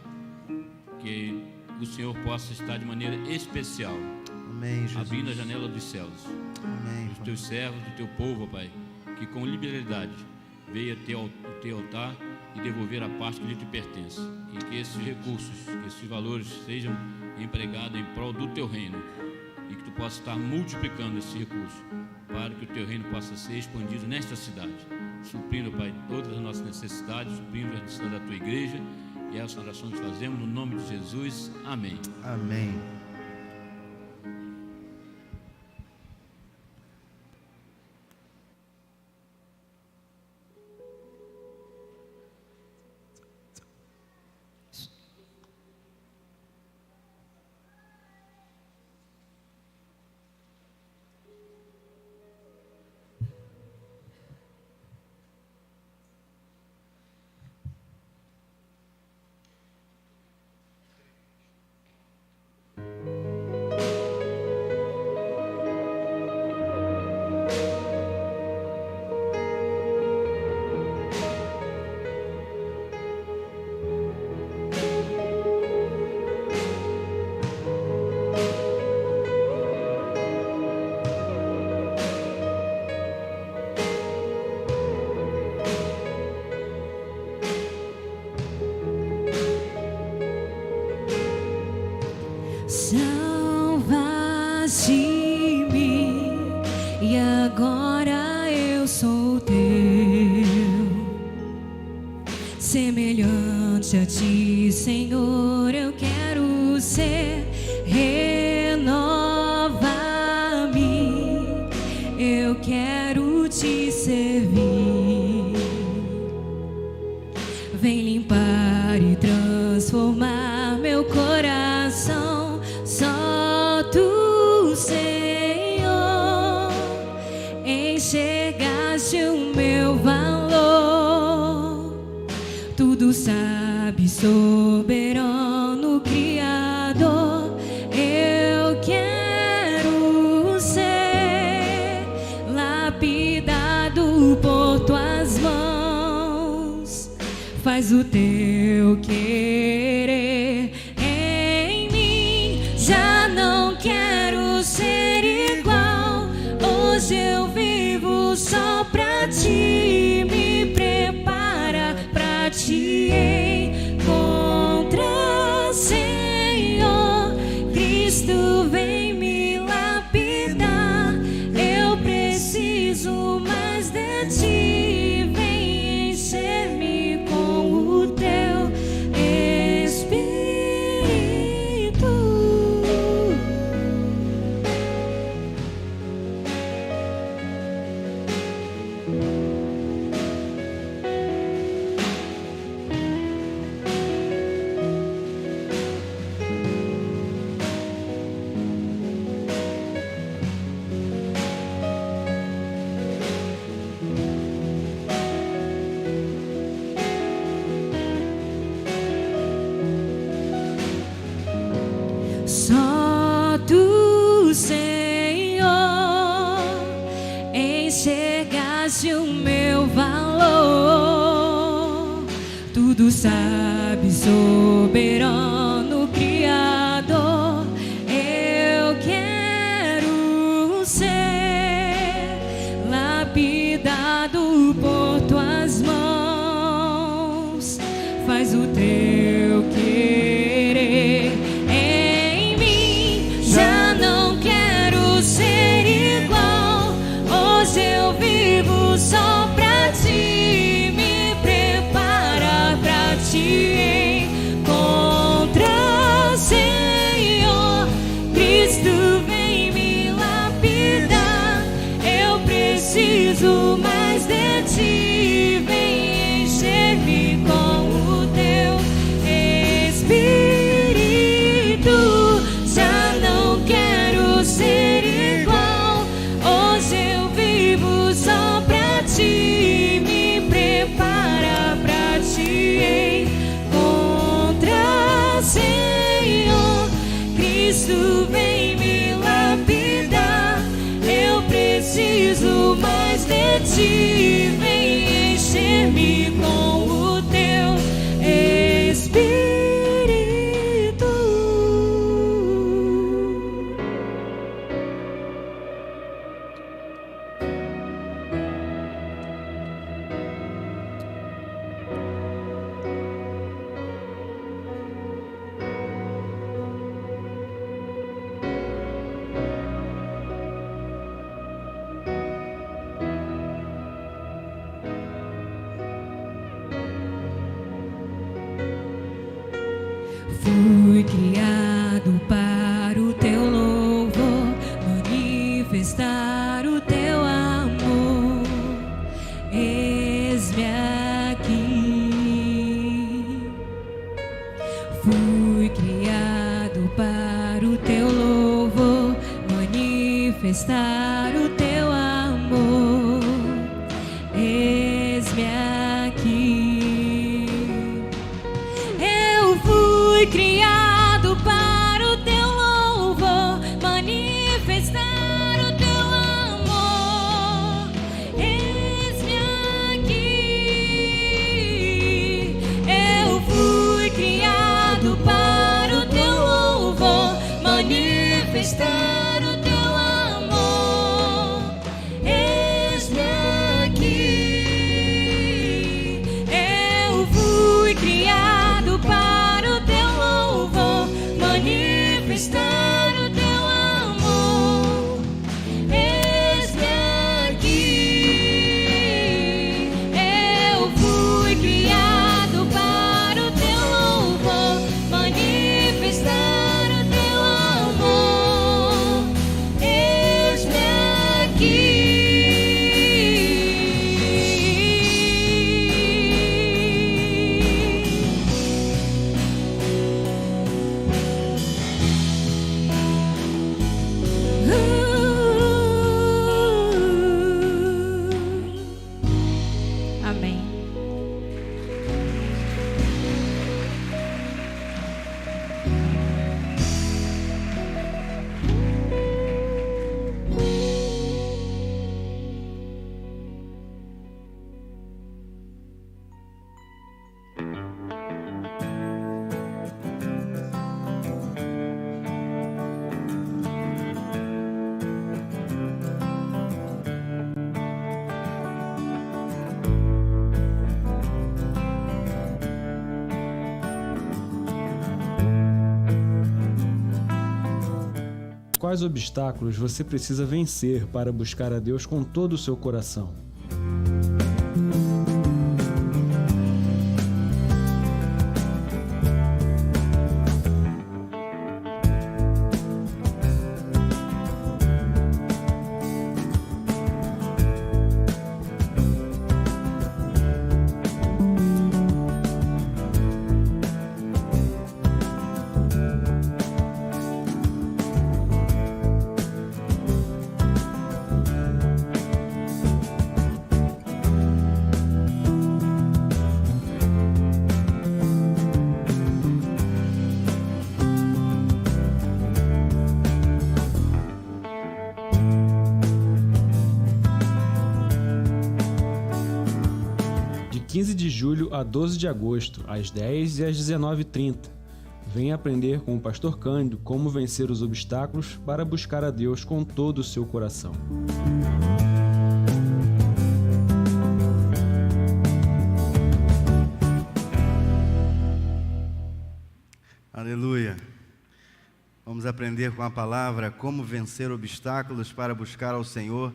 Speaker 11: Que o Senhor possa estar de maneira especial,
Speaker 3: amém, Jesus,
Speaker 11: abrindo a janela dos céus,
Speaker 3: amém,
Speaker 11: dos teus servos, do teu povo, Pai, que com liberalidade veio até o teu altar e devolver a parte que lhe te pertence, e que esses recursos, que esses valores sejam empregados em prol do teu reino, e que tu possa estar multiplicando esse recurso para que o teu reino possa ser expandido nesta cidade, suprindo, Pai, todas as nossas necessidades, suprindo as necessidades da tua igreja. E essa oração que fazemos no nome de Jesus. Amém.
Speaker 3: Amém.
Speaker 12: Salvaste-me e agora eu sou teu, semelhante a ti, Senhor, eu quero ser. Renova-me, eu quero te servir. Vem limpar e transformar meu coração. Só tu, Senhor, enxergaste o meu valor. Tudo sabe, soberano Criador. Eu quero ser lapidado por tuas mãos. Faz o teu querer em mim. Já não quero ser igual. Hoje eu vivo só pra ti. Me prepara pra te encontrar, Senhor. Cristo vem me lapidar. Eu preciso mais de ti. Vem encher-me com o teu Espírito. Só tu, Senhor, enxergaste o meu valor. Tudo sabe, soberano Criador. Eu quero ser lapidado por tuas mãos. Faz o teu querer em mim. Já não quero ser igual. Hoje eu vivo só pra ti. Me prepara pra te encontrar, Senhor. Cristo vem me lapidar. Eu preciso mais de ti. Vem encher-me com o teu Espírito. hoje vem encher-me com o teu Espírito. Fui criado para o teu louvor, manifestar o teu amor. Eis-me aqui. Fui criado para o teu louvor, manifestar o teu amor. Eis-me aqui. Eu fui criado para o teu louvor, manifestar o teu amor. Eis-me aqui. Eu fui criado para o teu louvor, manifestar o teu amor. Eis-me aqui. Eu fui criado para o teu louvor, manifestar o teu amor. Eis-me aqui. Eu fui criado para o teu louvor, manifestar o teu amor. Eis-me aqui. Amém.
Speaker 5: Quais obstáculos você precisa vencer para buscar a Deus com todo o seu coração? De 15 de julho a 12 de agosto, às 10 e às 19h30. Venha aprender com o Pastor Cândido como vencer os obstáculos para buscar a Deus com todo o seu coração.
Speaker 3: Aleluia. Vamos aprender com a palavra como vencer obstáculos para buscar ao Senhor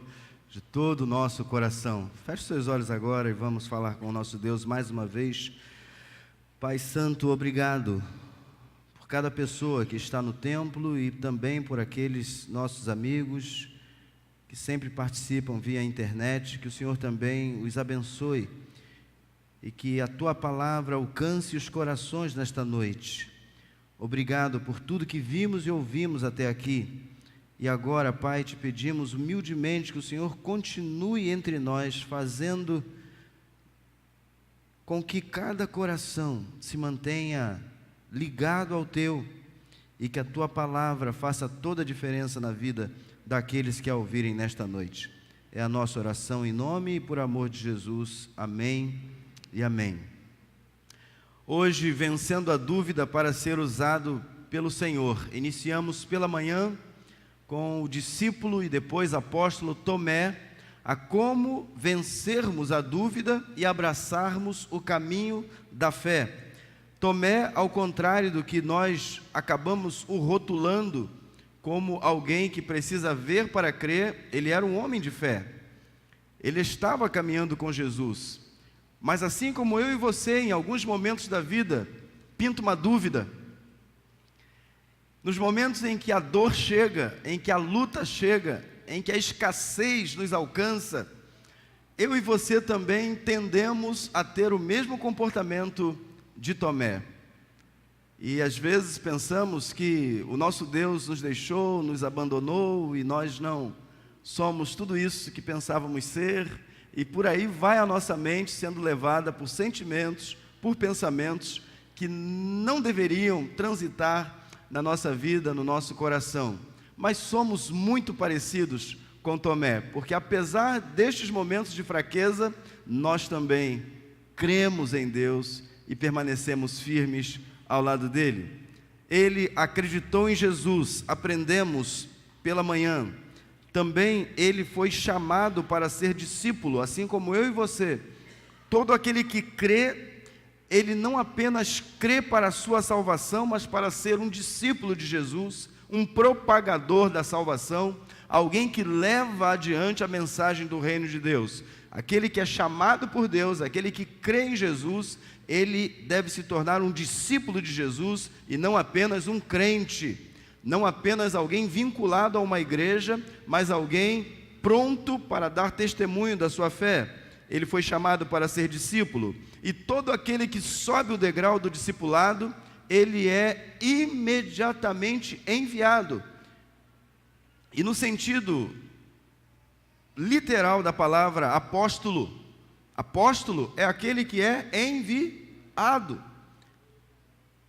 Speaker 3: de todo o nosso coração. Feche seus olhos agora e vamos falar com o nosso Deus mais uma vez. Pai Santo, obrigado por cada pessoa que está no templo e também por aqueles nossos amigos que sempre participam via internet. Que o Senhor também os abençoe e que a Tua palavra alcance os corações nesta noite. Obrigado por tudo que vimos e ouvimos até aqui. E agora, Pai, te pedimos humildemente que o Senhor continue entre nós, fazendo com que cada coração se mantenha ligado ao Teu e que a Tua palavra faça toda a diferença na vida daqueles que a ouvirem nesta noite. É a nossa oração em nome e por amor de Jesus. Amém e amém. Hoje, vencendo a dúvida para ser usado pelo Senhor, iniciamos pela manhã com o discípulo e depois apóstolo Tomé, a como vencermos a dúvida e abraçarmos o caminho da fé. Tomé, ao contrário do que nós acabamos o rotulando como alguém que precisa ver para crer, ele era um homem de fé. Ele estava caminhando com Jesus. Mas assim como eu e você, em alguns momentos da vida, pinta uma dúvida. Nos momentos em que a dor chega, em que a luta chega, em que a escassez nos alcança, eu e você também tendemos a ter o mesmo comportamento de Tomé. E às vezes pensamos que o nosso Deus nos deixou, nos abandonou e nós não somos tudo isso que pensávamos ser, e por aí vai a nossa mente sendo levada por sentimentos, por pensamentos que não deveriam transitar na nossa vida, no nosso coração. Mas somos muito parecidos com Tomé, porque apesar destes momentos de fraqueza, nós também cremos em Deus e permanecemos firmes ao lado dele. Ele acreditou em Jesus, aprendemos pela manhã. Também ele foi chamado para ser discípulo, assim como eu e você. Todo aquele que crê, ele não apenas crê para a sua salvação, mas para ser um discípulo de Jesus, um propagador da salvação, alguém que leva adiante a mensagem do reino de Deus. Aquele que é chamado por Deus, aquele que crê em Jesus, ele deve se tornar um discípulo de Jesus e não apenas um crente. Não apenas alguém vinculado a uma igreja, mas alguém pronto para dar testemunho da sua fé. Ele foi chamado para ser discípulo. E todo aquele que sobe o degrau do discipulado, ele é imediatamente enviado. E no sentido literal da palavra apóstolo, apóstolo é aquele que é enviado.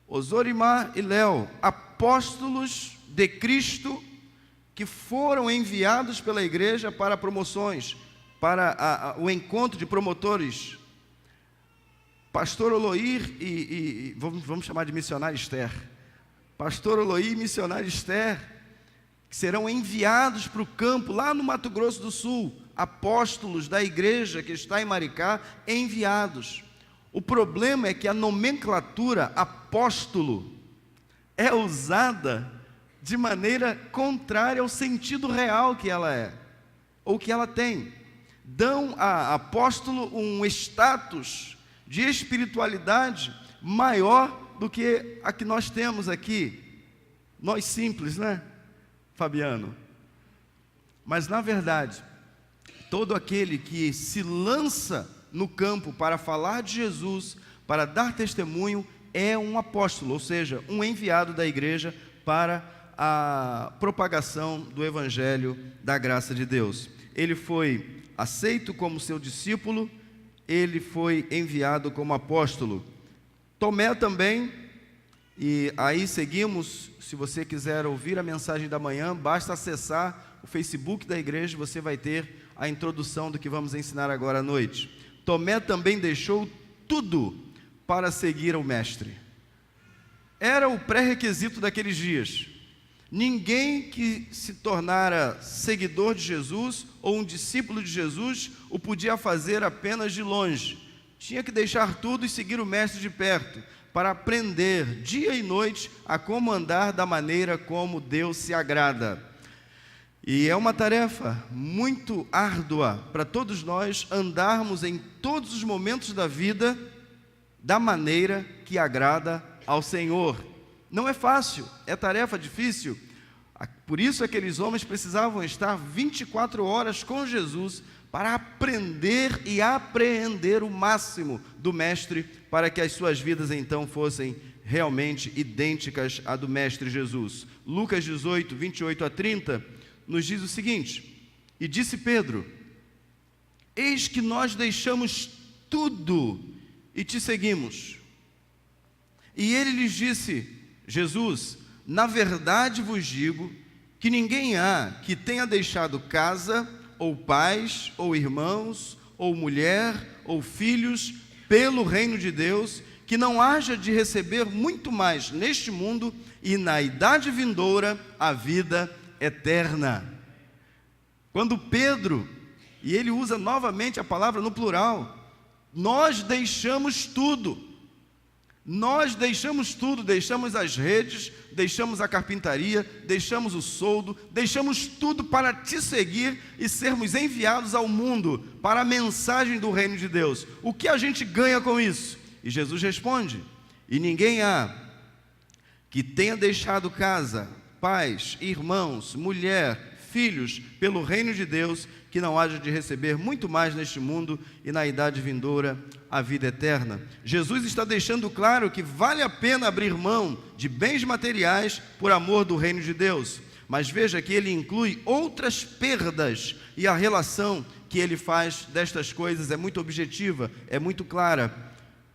Speaker 3: Ozorimar e Léo, apóstolos de Cristo que foram enviados pela igreja para promoções, para o encontro de promotores. Pastor Oloir e vamos chamar de missionário Esther. Pastor Oloir e missionário Esther, que serão enviados para o campo, lá no Mato Grosso do Sul, apóstolos da igreja que está em Maricá, enviados. O problema é que a nomenclatura apóstolo é usada de maneira contrária ao sentido real que ela é, ou que ela tem. Dão a apóstolo um status de espiritualidade maior do que a que nós temos aqui. Nós simples, né, Fabiano? Mas na verdade, todo aquele que se lança no campo para falar de Jesus, para dar testemunho, é um apóstolo, ou seja, um enviado da igreja para a propagação do evangelho da graça de Deus. Ele foi aceito como seu discípulo, ele foi enviado como apóstolo. Tomé também, e aí seguimos. Se você quiser ouvir a mensagem da manhã, basta acessar o Facebook da igreja, você vai ter a introdução do que vamos ensinar agora à noite. Tomé também deixou tudo para seguir ao mestre. Era o pré-requisito daqueles dias. Ninguém que se tornara seguidor de Jesus ou um discípulo de Jesus o podia fazer apenas de longe. Tinha que deixar tudo e seguir o mestre de perto, para aprender dia e noite a como andar da maneira como Deus se agrada. E é uma tarefa muito árdua para todos nós andarmos em todos os momentos da vida da maneira que agrada ao Senhor. Não é fácil, é tarefa difícil. Por isso aqueles homens precisavam estar 24 horas com Jesus para aprender e apreender o máximo do Mestre, para que as suas vidas então fossem realmente idênticas à do Mestre Jesus. Lucas 18, 28 a 30, nos diz o seguinte: e disse Pedro: eis que nós deixamos tudo e te seguimos. E ele lhes disse, Jesus: na verdade vos digo que ninguém há que tenha deixado casa, ou pais, ou irmãos, ou mulher, ou filhos, pelo reino de Deus, que não haja de receber muito mais neste mundo e na idade vindoura a vida eterna. Quando Pedro, e ele usa novamente a palavra no plural, nós deixamos tudo. Nós deixamos tudo, deixamos as redes, deixamos a carpintaria, deixamos o soldo, deixamos tudo para te seguir e sermos enviados ao mundo para a mensagem do reino de Deus. O que a gente ganha com isso? E Jesus responde: e ninguém há que tenha deixado casa, pais, irmãos, mulher, filhos, pelo reino de Deus, que não haja de receber muito mais neste mundo e na idade vindoura a vida eterna. Jesus está deixando claro que vale a pena abrir mão de bens materiais por amor do reino de Deus. Mas veja que ele inclui outras perdas e a relação que ele faz destas coisas é muito objetiva, é muito clara.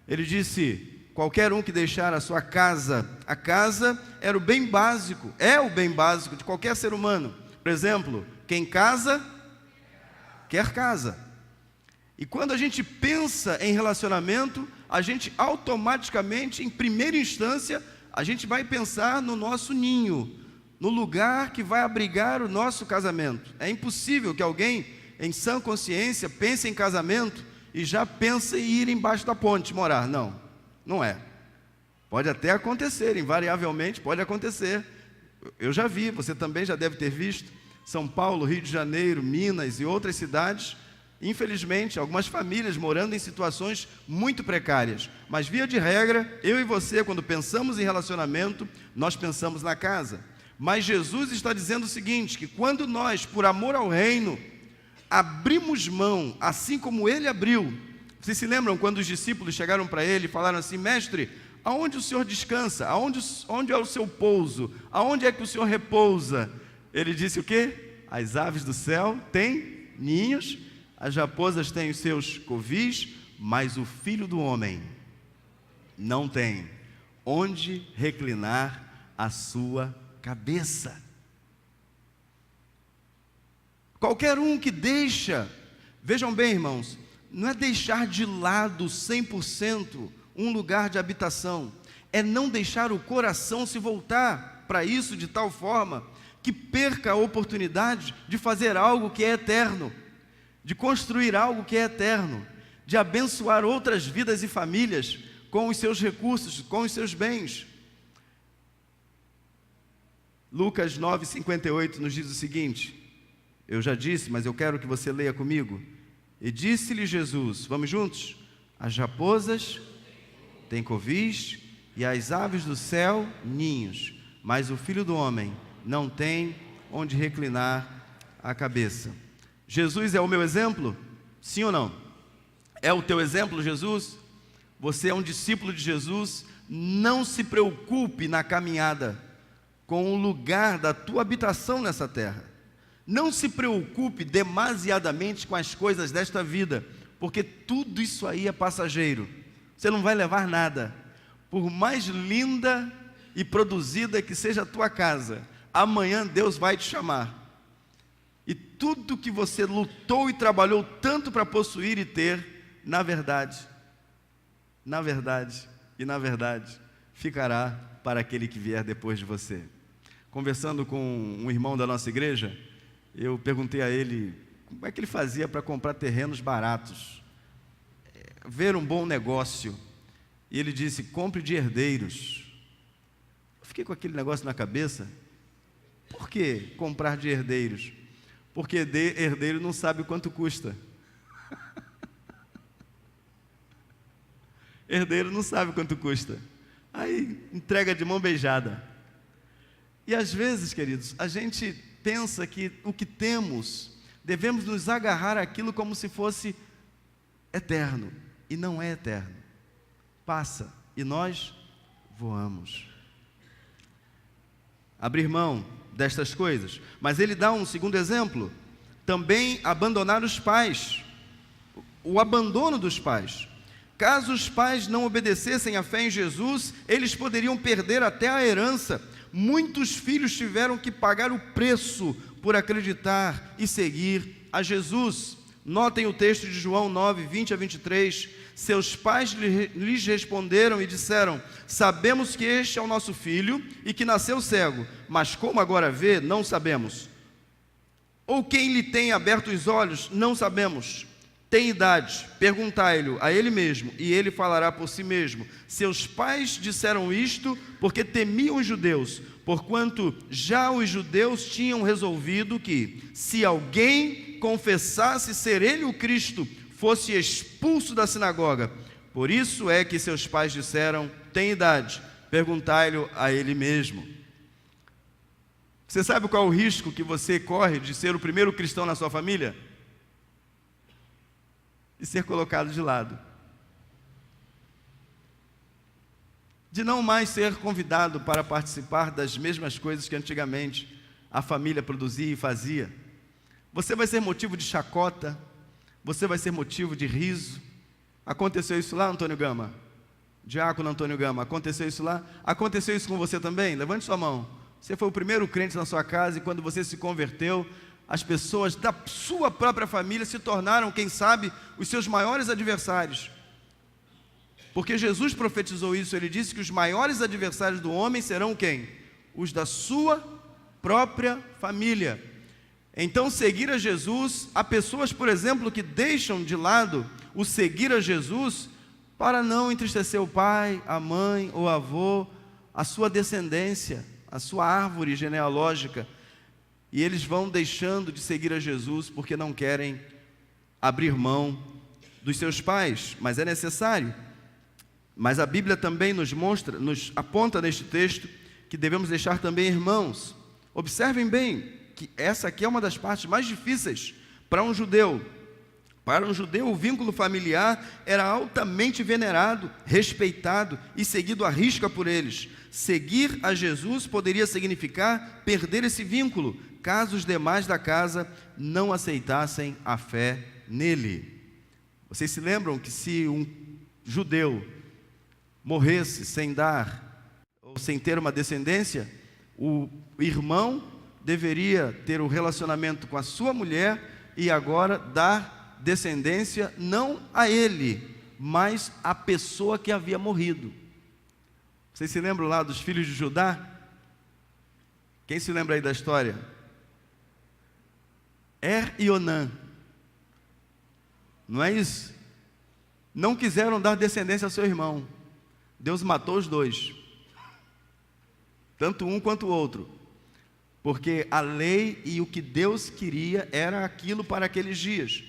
Speaker 3: Ele disse: qualquer um que deixar a sua casa, a casa era o bem básico, é o bem básico de qualquer ser humano. Por exemplo, quem casa, quer casa. E quando a gente pensa em relacionamento, a gente automaticamente, em primeira instância, a gente vai pensar no nosso ninho, no lugar que vai abrigar o nosso casamento. É impossível que alguém, em sã consciência, pense em casamento e já pense em ir embaixo da ponte morar. Não, não é. Pode até acontecer, invariavelmente pode acontecer. Eu já vi, você também já deve ter visto, São Paulo, Rio de Janeiro, Minas e outras cidades, infelizmente, algumas famílias morando em situações muito precárias. Mas, via de regra, eu e você, quando pensamos em relacionamento, nós pensamos na casa. Mas Jesus está dizendo o seguinte, que quando nós, por amor ao reino, abrimos mão, assim como ele abriu. Vocês se lembram quando os discípulos chegaram para ele e falaram assim: mestre, aonde o Senhor descansa? Onde é o seu pouso? Aonde é que o Senhor repousa? Ele disse o quê? As aves do céu têm ninhos, as raposas têm os seus covis, mas o Filho do Homem não tem onde reclinar a sua cabeça. Qualquer um que deixa, vejam bem, irmãos, não é deixar de lado 100% um lugar de habitação, é não deixar o coração se voltar para isso de tal forma que perca a oportunidade de fazer algo que é eterno, de construir algo que é eterno, de abençoar outras vidas e famílias com os seus recursos, com os seus bens. Lucas 9:58 nos diz o seguinte, eu já disse, mas eu quero que você leia comigo. E disse-lhe Jesus, vamos juntos? As raposas têm covis e as aves do céu ninhos, mas o Filho do Homem não tem onde reclinar a cabeça. Jesus é o meu exemplo? Sim ou não? É o teu exemplo, Jesus? Você é um discípulo de Jesus? Não se preocupe na caminhada com o lugar da tua habitação nessa terra. Não se preocupe demasiadamente com as coisas desta vida, porque tudo isso aí é passageiro. Você não vai levar nada. Por mais linda e produzida que seja a tua casa, amanhã Deus vai te chamar. E tudo que você lutou e trabalhou tanto para possuir e ter, na verdade, ficará para aquele que vier depois de você. Conversando com um irmão da nossa igreja, eu perguntei a ele como é que ele fazia para comprar terrenos baratos, ver um bom negócio. E ele disse, compre de herdeiros. Eu fiquei com aquele negócio na cabeça. Por que comprar de herdeiros? Porque herdeiro não sabe quanto custa. Herdeiro não sabe quanto custa. Aí entrega de mão beijada. E às vezes, queridos, a gente pensa que o que temos, devemos nos agarrar àquilo como se fosse eterno. E não é eterno. Passa e nós voamos. Abrir mão destas coisas. Mas ele dá um segundo exemplo. Também abandonar os pais. O abandono dos pais. Caso os pais não obedecessem à fé em Jesus, eles poderiam perder até a herança. Muitos filhos tiveram que pagar o preço por acreditar e seguir a Jesus. Notem o texto de João 9, 20 a 23. Seus pais lhes responderam e disseram: sabemos que este é o nosso filho e que nasceu cego, mas como agora vê, não sabemos. Ou quem lhe tem aberto os olhos, não sabemos. Tem idade, perguntai-lhe a ele mesmo, e ele falará por si mesmo. Seus pais disseram isto porque temiam os judeus, porquanto já os judeus tinham resolvido que, se alguém confessasse ser ele o Cristo, fosse expulso da sinagoga. Por isso é que seus pais disseram: tem idade, perguntai-lhe a ele mesmo. Você sabe qual é o risco que você corre de ser o primeiro cristão na sua família? E ser colocado de lado. De não mais ser convidado para participar das mesmas coisas que antigamente a família produzia e fazia. Você vai ser motivo de chacota, você vai ser motivo de riso. Aconteceu isso lá, Antônio Gama? Diácono Antônio Gama, aconteceu isso lá? Aconteceu isso com você também? Levante sua mão. Você foi o primeiro crente na sua casa e quando você se converteu, as pessoas da sua própria família se tornaram, quem sabe, os seus maiores adversários. Porque Jesus profetizou isso, ele disse que os maiores adversários do homem serão quem? Os da sua própria família. Então, seguir a Jesus, há pessoas, por exemplo, que deixam de lado o seguir a Jesus para não entristecer o pai, a mãe, o avô, a sua descendência, a sua árvore genealógica. E eles vão deixando de seguir a Jesus porque não querem abrir mão dos seus pais, mas é necessário. Mas a Bíblia também nos mostra, nos aponta neste texto que devemos deixar também irmãos. Observem bem que essa aqui é uma das partes mais difíceis para um judeu. Para um judeu, o vínculo familiar era altamente venerado, respeitado e seguido à risca por eles. Seguir a Jesus poderia significar perder esse vínculo, caso os demais da casa não aceitassem a fé nele. Vocês se lembram que se um judeu morresse sem dar, ou sem ter uma descendência, o irmão deveria ter um relacionamento com a sua mulher e agora dar descendência não a ele, mas à pessoa que havia morrido. Vocês se lembram lá dos filhos de Judá? Quem se lembra aí da história? E Onã. Não é isso? Não quiseram dar descendência ao seu irmão. Deus matou os dois. Tanto um quanto o outro. Porque a lei e o que Deus queria era aquilo para aqueles dias.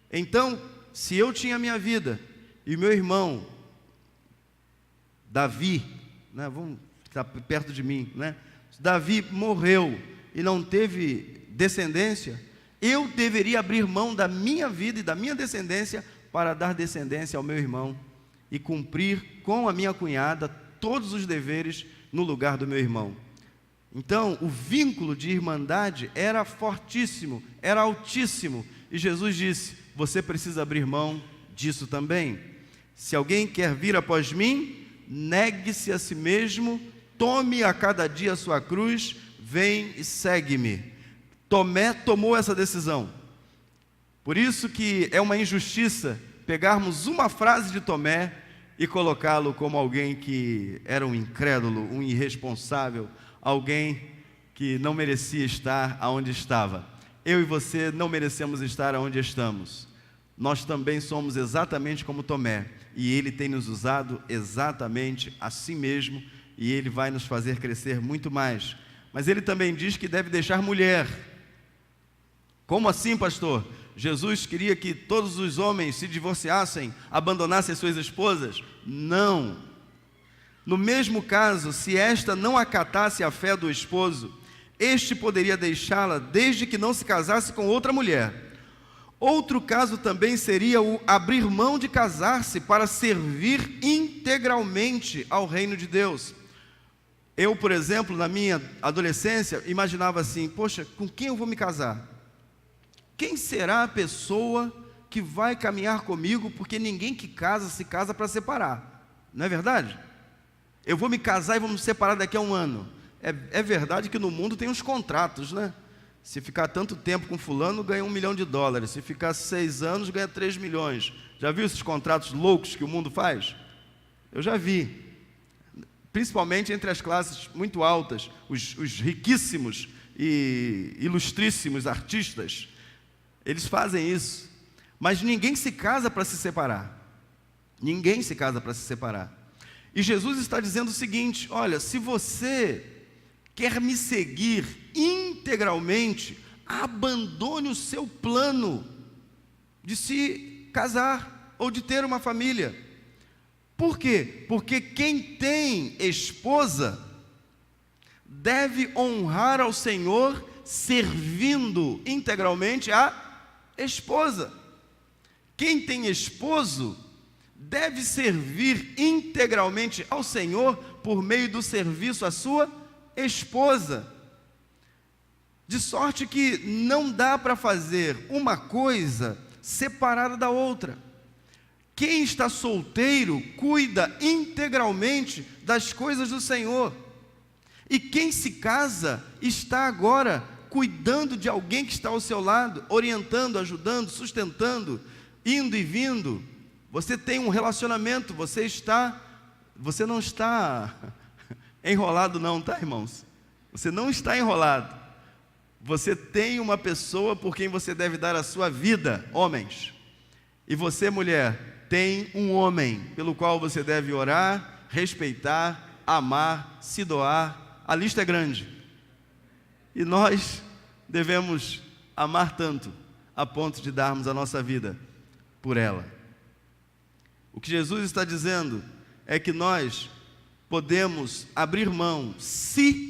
Speaker 3: Então, se eu tinha a minha vida e meu irmão Davi, né, vamos estar perto de mim, né? Davi morreu e não teve descendência, eu deveria abrir mão da minha vida e da minha descendência para dar descendência ao meu irmão e cumprir com a minha cunhada todos os deveres no lugar do meu irmão. Então, o vínculo de irmandade era fortíssimo, era altíssimo, e Jesus disse: você precisa abrir mão disso também. Se alguém quer vir após mim, negue-se a si mesmo, tome a cada dia a sua cruz, vem e segue-me. Tomé tomou essa decisão. Por isso que é uma injustiça pegarmos uma frase de Tomé e colocá-lo como alguém que era um incrédulo, um irresponsável, alguém que não merecia estar aonde estava. Eu e você não merecemos estar aonde estamos. Nós também somos exatamente como Tomé, e Ele tem nos usado exatamente assim mesmo, e Ele vai nos fazer crescer muito mais. Mas Ele também diz que deve deixar mulher. Como assim, pastor? Jesus queria que todos os homens se divorciassem, abandonassem suas esposas? Não. No mesmo caso, se esta não acatasse a fé do esposo, este poderia deixá-la desde que não se casasse com outra mulher. Outro caso também seria o abrir mão de casar-se para servir integralmente ao reino de Deus. Eu, por exemplo, na minha adolescência, imaginava assim: poxa, com quem eu vou me casar? Quem será a pessoa que vai caminhar comigo? Porque ninguém que casa se casa para separar, não é verdade? Eu vou me casar e vamos nos separar daqui a um ano. É verdade que no mundo tem uns contratos, né? Se ficar tanto tempo com fulano, ganha $1 milhão. Se ficar 6 anos, ganha 3 milhões. Já viu esses contratos loucos que o mundo faz? Eu já vi. Principalmente entre as classes muito altas, os riquíssimos e ilustríssimos artistas. Eles fazem isso. Mas ninguém se casa para se separar. Ninguém se casa para se separar. E Jesus está dizendo o seguinte: olha, se você quer me seguir integralmente, abandone o seu plano de se casar ou de ter uma família. Por quê? Porque quem tem esposa deve honrar ao Senhor servindo integralmente a esposa. Quem tem esposo deve servir integralmente ao Senhor por meio do serviço à sua esposa. De sorte que não dá para fazer uma coisa separada da outra. Quem está solteiro cuida integralmente das coisas do Senhor. E quem se casa está agora cuidando de alguém que está ao seu lado, orientando, ajudando, sustentando, indo e vindo. Você tem um relacionamento, você não está enrolado não, tá, irmãos? Você não está enrolado. Você tem uma pessoa por quem você deve dar a sua vida, homens. E você, mulher, tem um homem pelo qual você deve orar, respeitar, amar, se doar. A lista é grande. E nós devemos amar tanto, a ponto de darmos a nossa vida por ela. O que Jesus está dizendo é que nós podemos abrir mão, se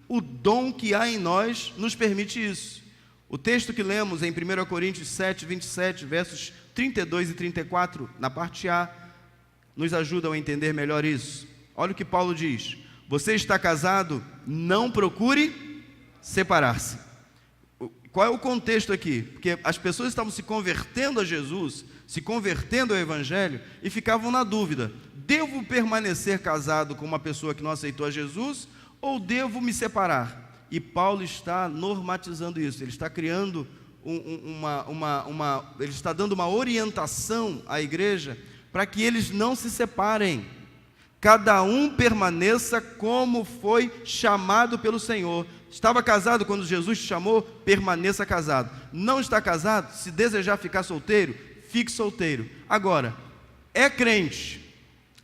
Speaker 3: o dom que há em nós nos permite isso. O texto que lemos em 1 Coríntios 7, 27, versos 32 e 34, na parte A, nos ajudam a entender melhor isso. Olha o que Paulo diz: você está casado, não procure separar-se. Qual é o contexto aqui? Porque as pessoas estavam se convertendo a Jesus, se convertendo ao Evangelho, e ficavam na dúvida: devo permanecer casado com uma pessoa que não aceitou a Jesus, ou devo me separar? E Paulo está normatizando isso, ele está criando ele está dando uma orientação à igreja para que eles não se separem. Cada um permaneça como foi chamado pelo Senhor. Estava casado quando Jesus te chamou? Permaneça casado. Não está casado? Se desejar ficar solteiro, fique solteiro. Agora, é crente.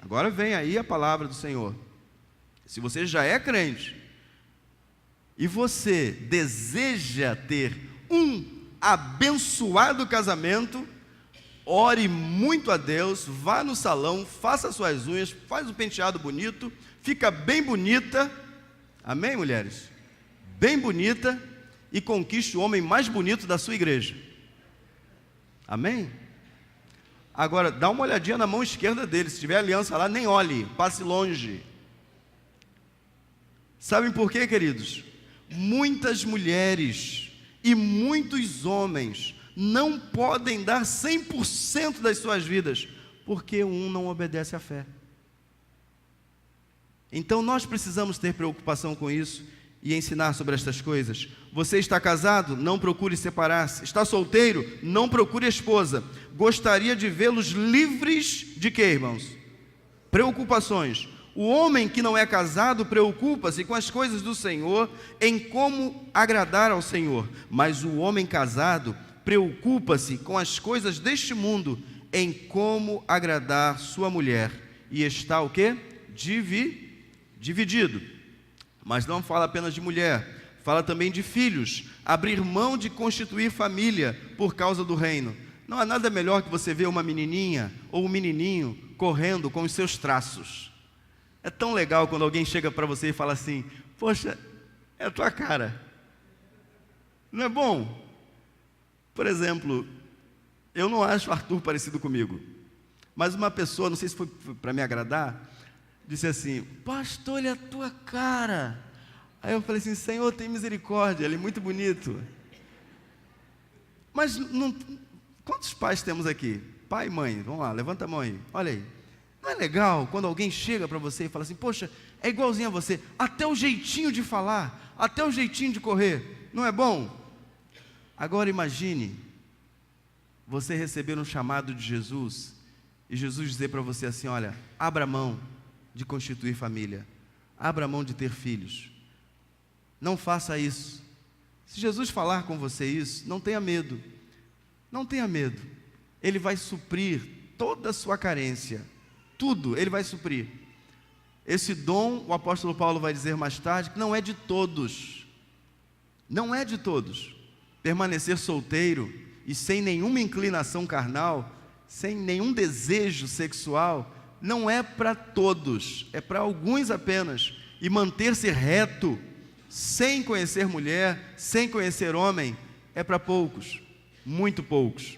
Speaker 3: Agora vem aí a palavra do Senhor. Se você já é crente e você deseja ter um abençoado casamento, ore muito a Deus, vá no salão, faça suas unhas, faz o penteado bonito, fica bem bonita, amém, mulheres? Bem bonita, e conquiste o homem mais bonito da sua igreja, amém? Agora, dá uma olhadinha na mão esquerda dele, se tiver aliança lá, nem olhe, passe longe. Sabem por quê, queridos? Muitas mulheres e muitos homens não podem dar 100% das suas vidas, porque um não obedece à fé. Então nós precisamos ter preocupação com isso e ensinar sobre estas coisas. Você está casado? Não procure separar-se. Está solteiro? Não procure esposa. Gostaria de vê-los livres de quê, irmãos? Preocupações. O homem que não é casado preocupa-se com as coisas do Senhor, em como agradar ao Senhor. Mas o homem casado preocupa-se com as coisas deste mundo, em como agradar sua mulher. E está o quê? Dividido. Mas não fala apenas de mulher, fala também de filhos. Abrir mão de constituir família por causa do reino. Não há nada melhor que você ver uma menininha ou um menininho correndo com os seus traços. É tão legal quando alguém chega para você e fala assim: poxa, é a tua cara. Não é bom? Por exemplo, eu não acho o Arthur parecido comigo, mas uma pessoa, não sei se foi para me agradar, disse assim: pastor, ele é a tua cara. Aí eu falei assim: Senhor, tem misericórdia, ele é muito bonito. Mas não, quantos pais temos aqui? Pai e mãe, vamos lá, levanta a mão aí, olha aí. Não é legal quando alguém chega para você e fala assim: poxa, é igualzinho a você, até o jeitinho de falar, até o jeitinho de correr. Não é bom? Agora imagine você receber um chamado de Jesus e Jesus dizer para você assim: olha, abra mão de constituir família, abra mão de ter filhos, não faça isso. Se Jesus falar com você isso, não tenha medo, não tenha medo. Ele vai suprir toda a sua carência, tudo Ele vai suprir. Esse dom, o apóstolo Paulo vai dizer mais tarde, que não é de todos, não é de todos. Permanecer solteiro e sem nenhuma inclinação carnal, sem nenhum desejo sexual, não é para todos, é para alguns apenas. E manter-se reto, sem conhecer mulher, sem conhecer homem, é para poucos, muito poucos.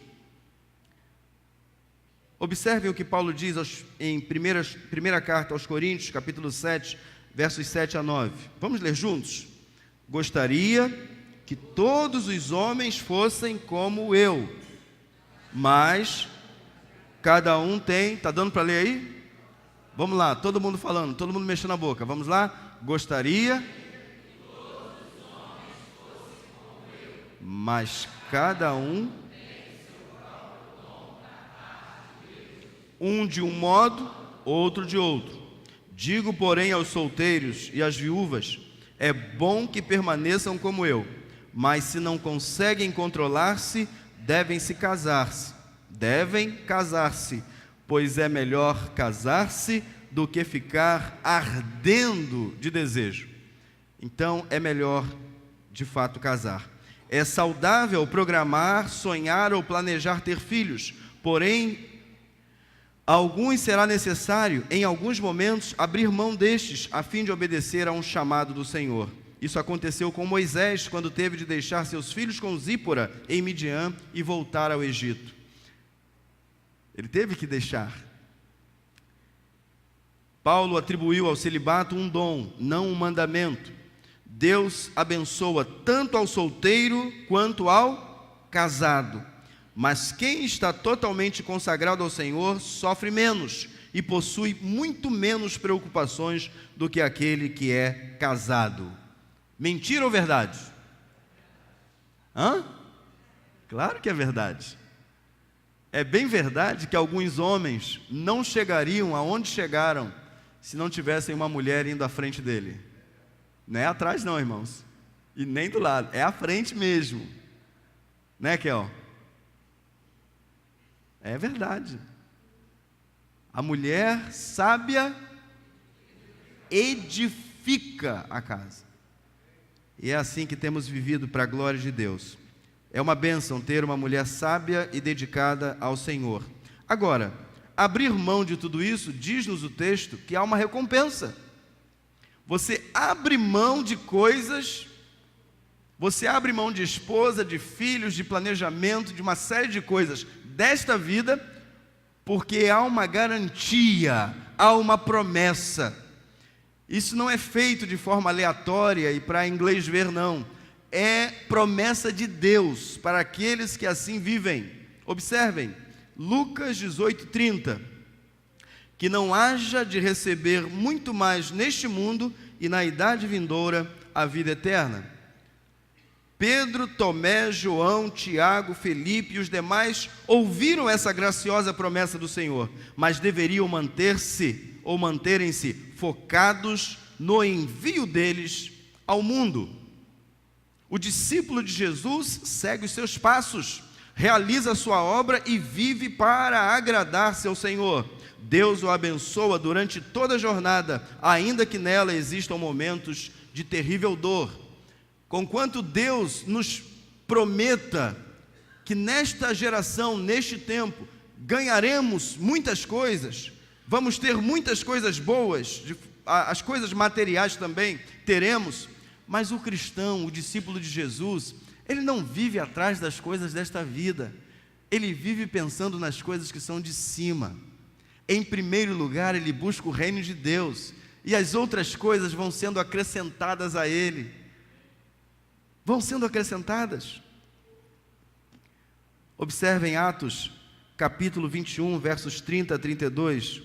Speaker 3: Observem o que Paulo diz em primeira carta aos Coríntios, capítulo 7, versos 7 a 9. Vamos ler juntos? Gostaria que todos os homens fossem como eu, mas cada um tem... Está dando para ler aí? Vamos lá, todo mundo falando, todo mundo mexendo a boca. Vamos lá? Gostaria... mas cada um de um modo, outro de outro. Digo, porém, aos solteiros e às viúvas: é bom que permaneçam como eu, mas se não conseguem controlar-se, devem casar-se, pois é melhor casar-se do que ficar ardendo de desejo. Então é melhor de fato casar. É saudável programar, sonhar ou planejar ter filhos, porém a alguns será necessário, em alguns momentos, abrir mão destes, a fim de obedecer a um chamado do Senhor. Isso aconteceu com Moisés, quando teve de deixar seus filhos com Zípora em Midian e voltar ao Egito. Ele teve que deixar. Paulo atribuiu ao celibato um dom, não um mandamento. Deus abençoa tanto ao solteiro quanto ao casado. Mas quem está totalmente consagrado ao Senhor sofre menos e possui muito menos preocupações do que aquele que é casado. Mentira ou verdade? Claro que é verdade. É bem verdade que alguns homens não chegariam aonde chegaram se não tivessem uma mulher indo à frente dele. Não é atrás não, irmãos, e nem do lado, é à frente mesmo, né, Kel? É verdade. A mulher sábia edifica a casa, e é assim que temos vivido para a glória de Deus. É uma bênção ter uma mulher sábia e dedicada ao Senhor. Agora, abrir mão de tudo isso, diz-nos o texto que há uma recompensa. Você abre mão de coisas, você abre mão de esposa, de filhos, de planejamento, de uma série de coisas desta vida, porque há uma garantia, há uma promessa. Isso não é feito de forma aleatória e para inglês ver, não. É promessa de Deus para aqueles que assim vivem. Observem, Lucas 18:30. Que não haja de receber muito mais neste mundo e na idade vindoura a vida eterna. Pedro, Tomé, João, Tiago, Felipe e os demais ouviram essa graciosa promessa do Senhor, mas deveriam manterem-se focados no envio deles ao mundo. O discípulo de Jesus segue os seus passos, realiza a sua obra e vive para agradar seu Senhor. Deus o abençoa durante toda a jornada, ainda que nela existam momentos de terrível dor. Conquanto Deus nos prometa que nesta geração, neste tempo, ganharemos muitas coisas, vamos ter muitas coisas boas, as coisas materiais também teremos, mas o cristão, o discípulo de Jesus, ele não vive atrás das coisas desta vida, ele vive pensando nas coisas que são de cima. Em primeiro lugar, ele busca o reino de Deus, e as outras coisas vão sendo acrescentadas a ele. Vão sendo acrescentadas. Observem Atos, capítulo 21, versos 30 a 32.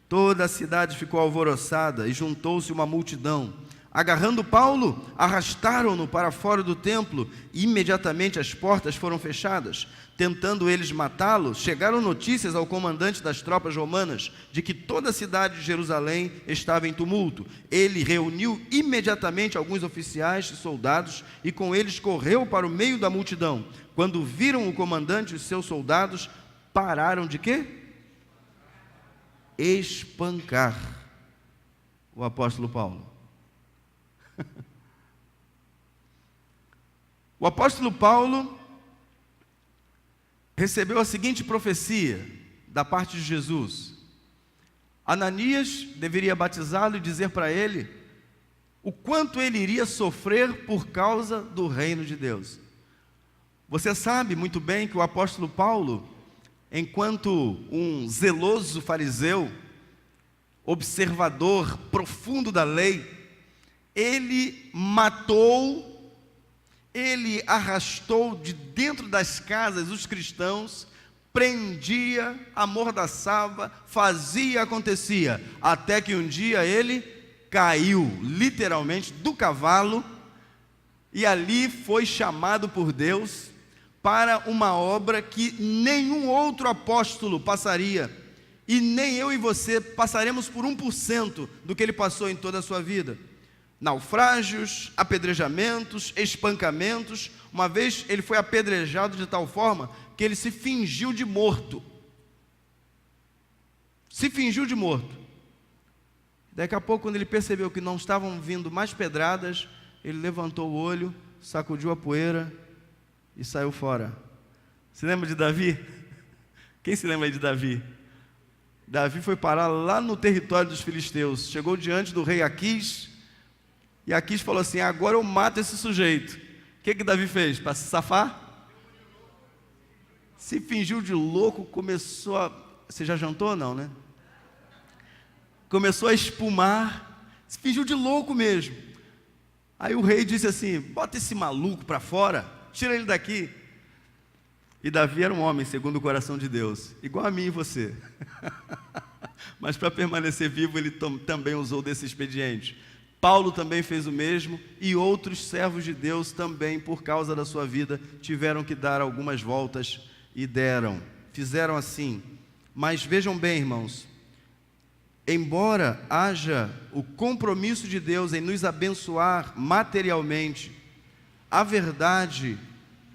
Speaker 3: Toda a cidade ficou alvoroçada e juntou-se uma multidão. Agarrando Paulo, arrastaram-no para fora do templo e imediatamente as portas foram fechadas. Tentando eles matá-lo, chegaram notícias ao comandante das tropas romanas de que toda a cidade de Jerusalém estava em tumulto. Ele reuniu imediatamente alguns oficiais e soldados e com eles correu para o meio da multidão. Quando viram o comandante e os seus soldados, pararam de quê? Espancar o apóstolo Paulo. O apóstolo Paulo recebeu a seguinte profecia da parte de Jesus. Ananias deveria batizá-lo e dizer para ele o quanto ele iria sofrer por causa do reino de Deus. Você sabe muito bem que o apóstolo Paulo, enquanto um zeloso fariseu, observador profundo da lei, ele matou, ele arrastou de dentro das casas os cristãos, prendia, amordaçava, fazia, acontecia, até que um dia ele caiu, literalmente, do cavalo, e ali foi chamado por Deus para uma obra que nenhum outro apóstolo passaria, e nem eu e você passaremos por 1% do que ele passou em toda a sua vida. Naufrágios, apedrejamentos, espancamentos. Uma vez ele foi apedrejado de tal forma que ele se fingiu de morto. Se fingiu de morto. Daqui a pouco, quando ele percebeu que não estavam vindo mais pedradas, ele levantou o olho, sacudiu a poeira e saiu fora. Se lembra de Davi? Quem se lembra aí de Davi? Davi foi parar lá no território dos filisteus. Chegou diante do rei Aquis. E Aquis falou assim: agora eu mato esse sujeito. O que Davi fez? Para se safar? Se fingiu de louco, começou a... Você já jantou ou não, né? Começou a espumar, se fingiu de louco mesmo. Aí o rei disse assim: bota esse maluco para fora, tira ele daqui. E Davi era um homem segundo o coração de Deus, igual a mim e você. Mas para permanecer vivo, ele também usou desse expediente. Paulo também fez o mesmo, e outros servos de Deus também, por causa da sua vida, tiveram que dar algumas voltas, e fizeram assim. Mas vejam bem, irmãos, embora haja o compromisso de Deus em nos abençoar materialmente, a verdade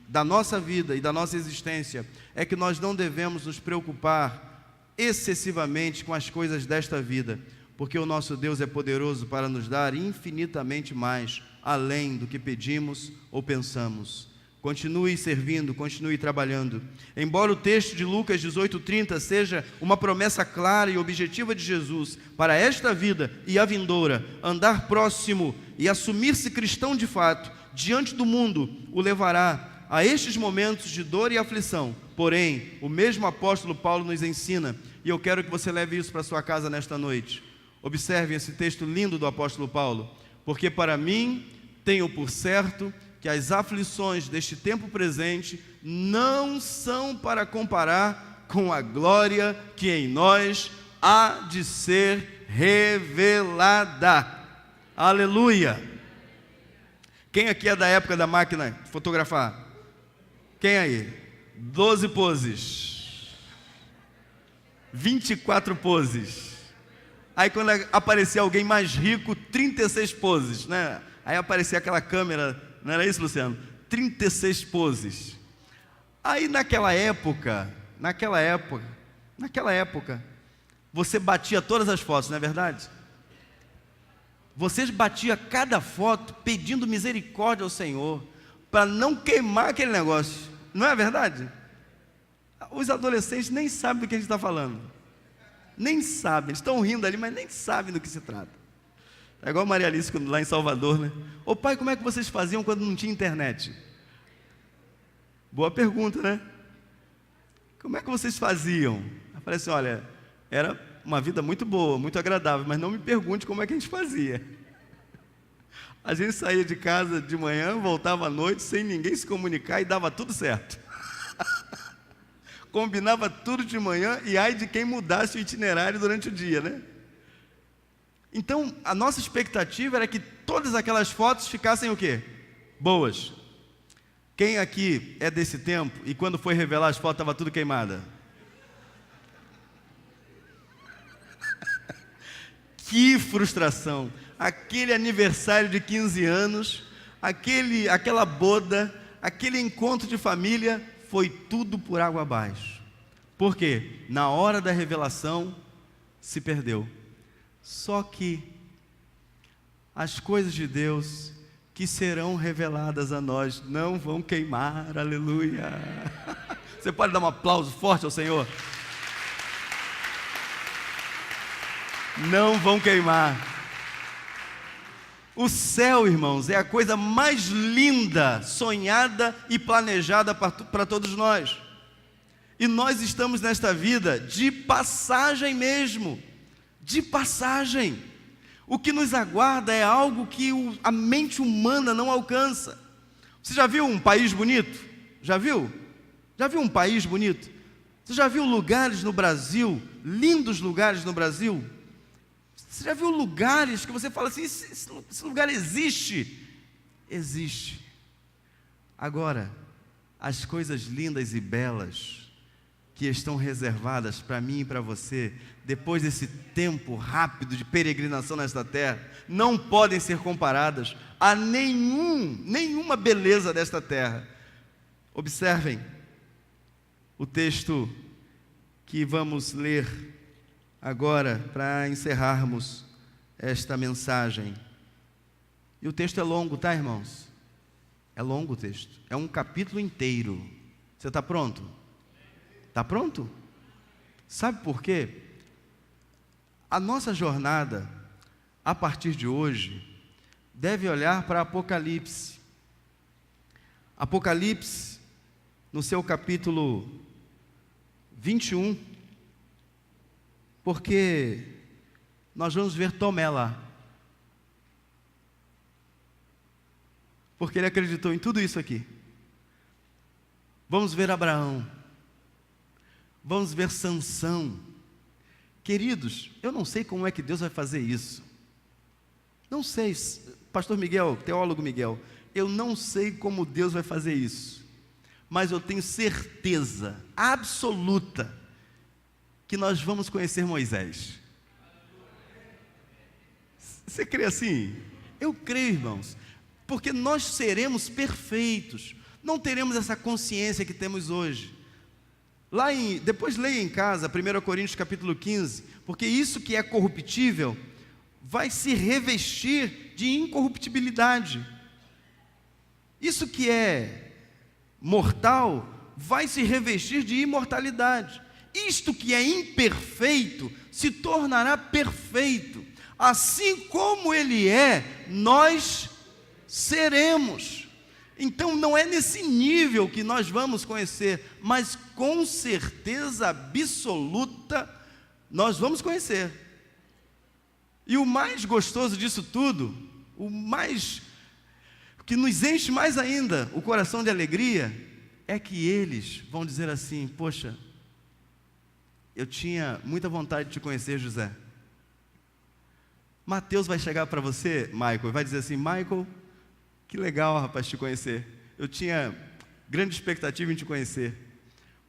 Speaker 3: da nossa vida e da nossa existência é que nós não devemos nos preocupar excessivamente com as coisas desta vida, porque o nosso Deus é poderoso para nos dar infinitamente mais, além do que pedimos ou pensamos. Continue servindo, continue trabalhando. Embora o texto de Lucas 18:30 seja uma promessa clara e objetiva de Jesus para esta vida e a vindoura, andar próximo e assumir-se cristão de fato, diante do mundo, o levará a estes momentos de dor e aflição. Porém, o mesmo apóstolo Paulo nos ensina, e eu quero que você leve isso para sua casa nesta noite. Observem esse texto lindo do apóstolo Paulo. Porque para mim, tenho por certo que as aflições deste tempo presente não são para comparar com a glória que em nós há de ser revelada. Aleluia! Quem aqui é da época da máquina de fotografar? Quem aí? 12 poses, 24 poses. Aí quando aparecia alguém mais rico, 36 poses, né? Aí aparecia aquela câmera, não era isso, Luciano? 36 poses. Aí naquela época, você batia todas as fotos, não é verdade? Você batia cada foto pedindo misericórdia ao Senhor, para não queimar aquele negócio, não é verdade? Os adolescentes nem sabem do que a gente está falando. Nem sabem, eles estão rindo ali, mas nem sabem do que se trata. É igual a Maria Alice lá em Salvador, né? Ô pai, como é que vocês faziam quando não tinha internet? Boa pergunta, né? Como é que vocês faziam? Eu falei assim: olha, era uma vida muito boa, muito agradável, mas não me pergunte como é que a gente fazia. A gente saía de casa de manhã, voltava à noite, sem ninguém se comunicar, e dava tudo certo. Combinava tudo de manhã, e ai de quem mudasse o itinerário durante o dia, né? Então, a nossa expectativa era que todas aquelas fotos ficassem o quê? Boas. Quem aqui é desse tempo e quando foi revelar as fotos estava tudo queimada? Que frustração! Aquele aniversário de 15 anos, aquela boda, aquele encontro de família, foi tudo por água abaixo. Por quê? Na hora da revelação, se perdeu. Só que as coisas de Deus que serão reveladas a nós não vão queimar, aleluia. Você pode dar um aplauso forte ao Senhor? Não vão queimar. O céu, irmãos, é a coisa mais linda, sonhada e planejada para todos nós. E nós estamos nesta vida de passagem mesmo, de passagem. O que nos aguarda é algo que a mente humana não alcança. Você já viu um país bonito? Já viu? Já viu um país bonito? Você já viu lugares no Brasil, lindos lugares no Brasil? Você já viu lugares que você fala assim, esse lugar existe? Existe. Agora, as coisas lindas e belas que estão reservadas para mim e para você, depois desse tempo rápido de peregrinação nesta terra, não podem ser comparadas a nenhuma beleza desta terra. Observem o texto que vamos ler agora para encerrarmos esta mensagem. E o texto é longo, tá, irmãos? É longo o texto, é um capítulo inteiro. Você está pronto? Está pronto? Sabe por quê? A nossa jornada, a partir de hoje, deve olhar para Apocalipse. Apocalipse, no seu capítulo 21, porque nós vamos ver Tomé lá. Porque ele acreditou em tudo isso aqui. Vamos ver Abraão. Vamos ver Sansão. Queridos, eu não sei como é que Deus vai fazer isso. Não sei, pastor Miguel, teólogo Miguel, eu não sei como Deus vai fazer isso. Mas eu tenho certeza absoluta que nós vamos conhecer Moisés. Você crê assim? Eu creio, irmãos, porque nós seremos perfeitos, não teremos essa consciência que temos hoje. Depois leia em casa, 1 Coríntios capítulo 15, porque isso que é corruptível vai se revestir de incorruptibilidade. Isso que é mortal vai se revestir de imortalidade. Isto que é imperfeito se tornará perfeito. Assim como ele é, nós seremos. Então não é nesse nível que nós vamos conhecer, mas com certeza absoluta nós vamos conhecer. E o mais gostoso disso tudo, o que nos enche mais ainda o coração de alegria, é que eles vão dizer assim: poxa, eu tinha muita vontade de te conhecer, José. Mateus vai chegar para você, Michael, e vai dizer assim: Michael, que legal, rapaz, te conhecer. Eu tinha grande expectativa em te conhecer,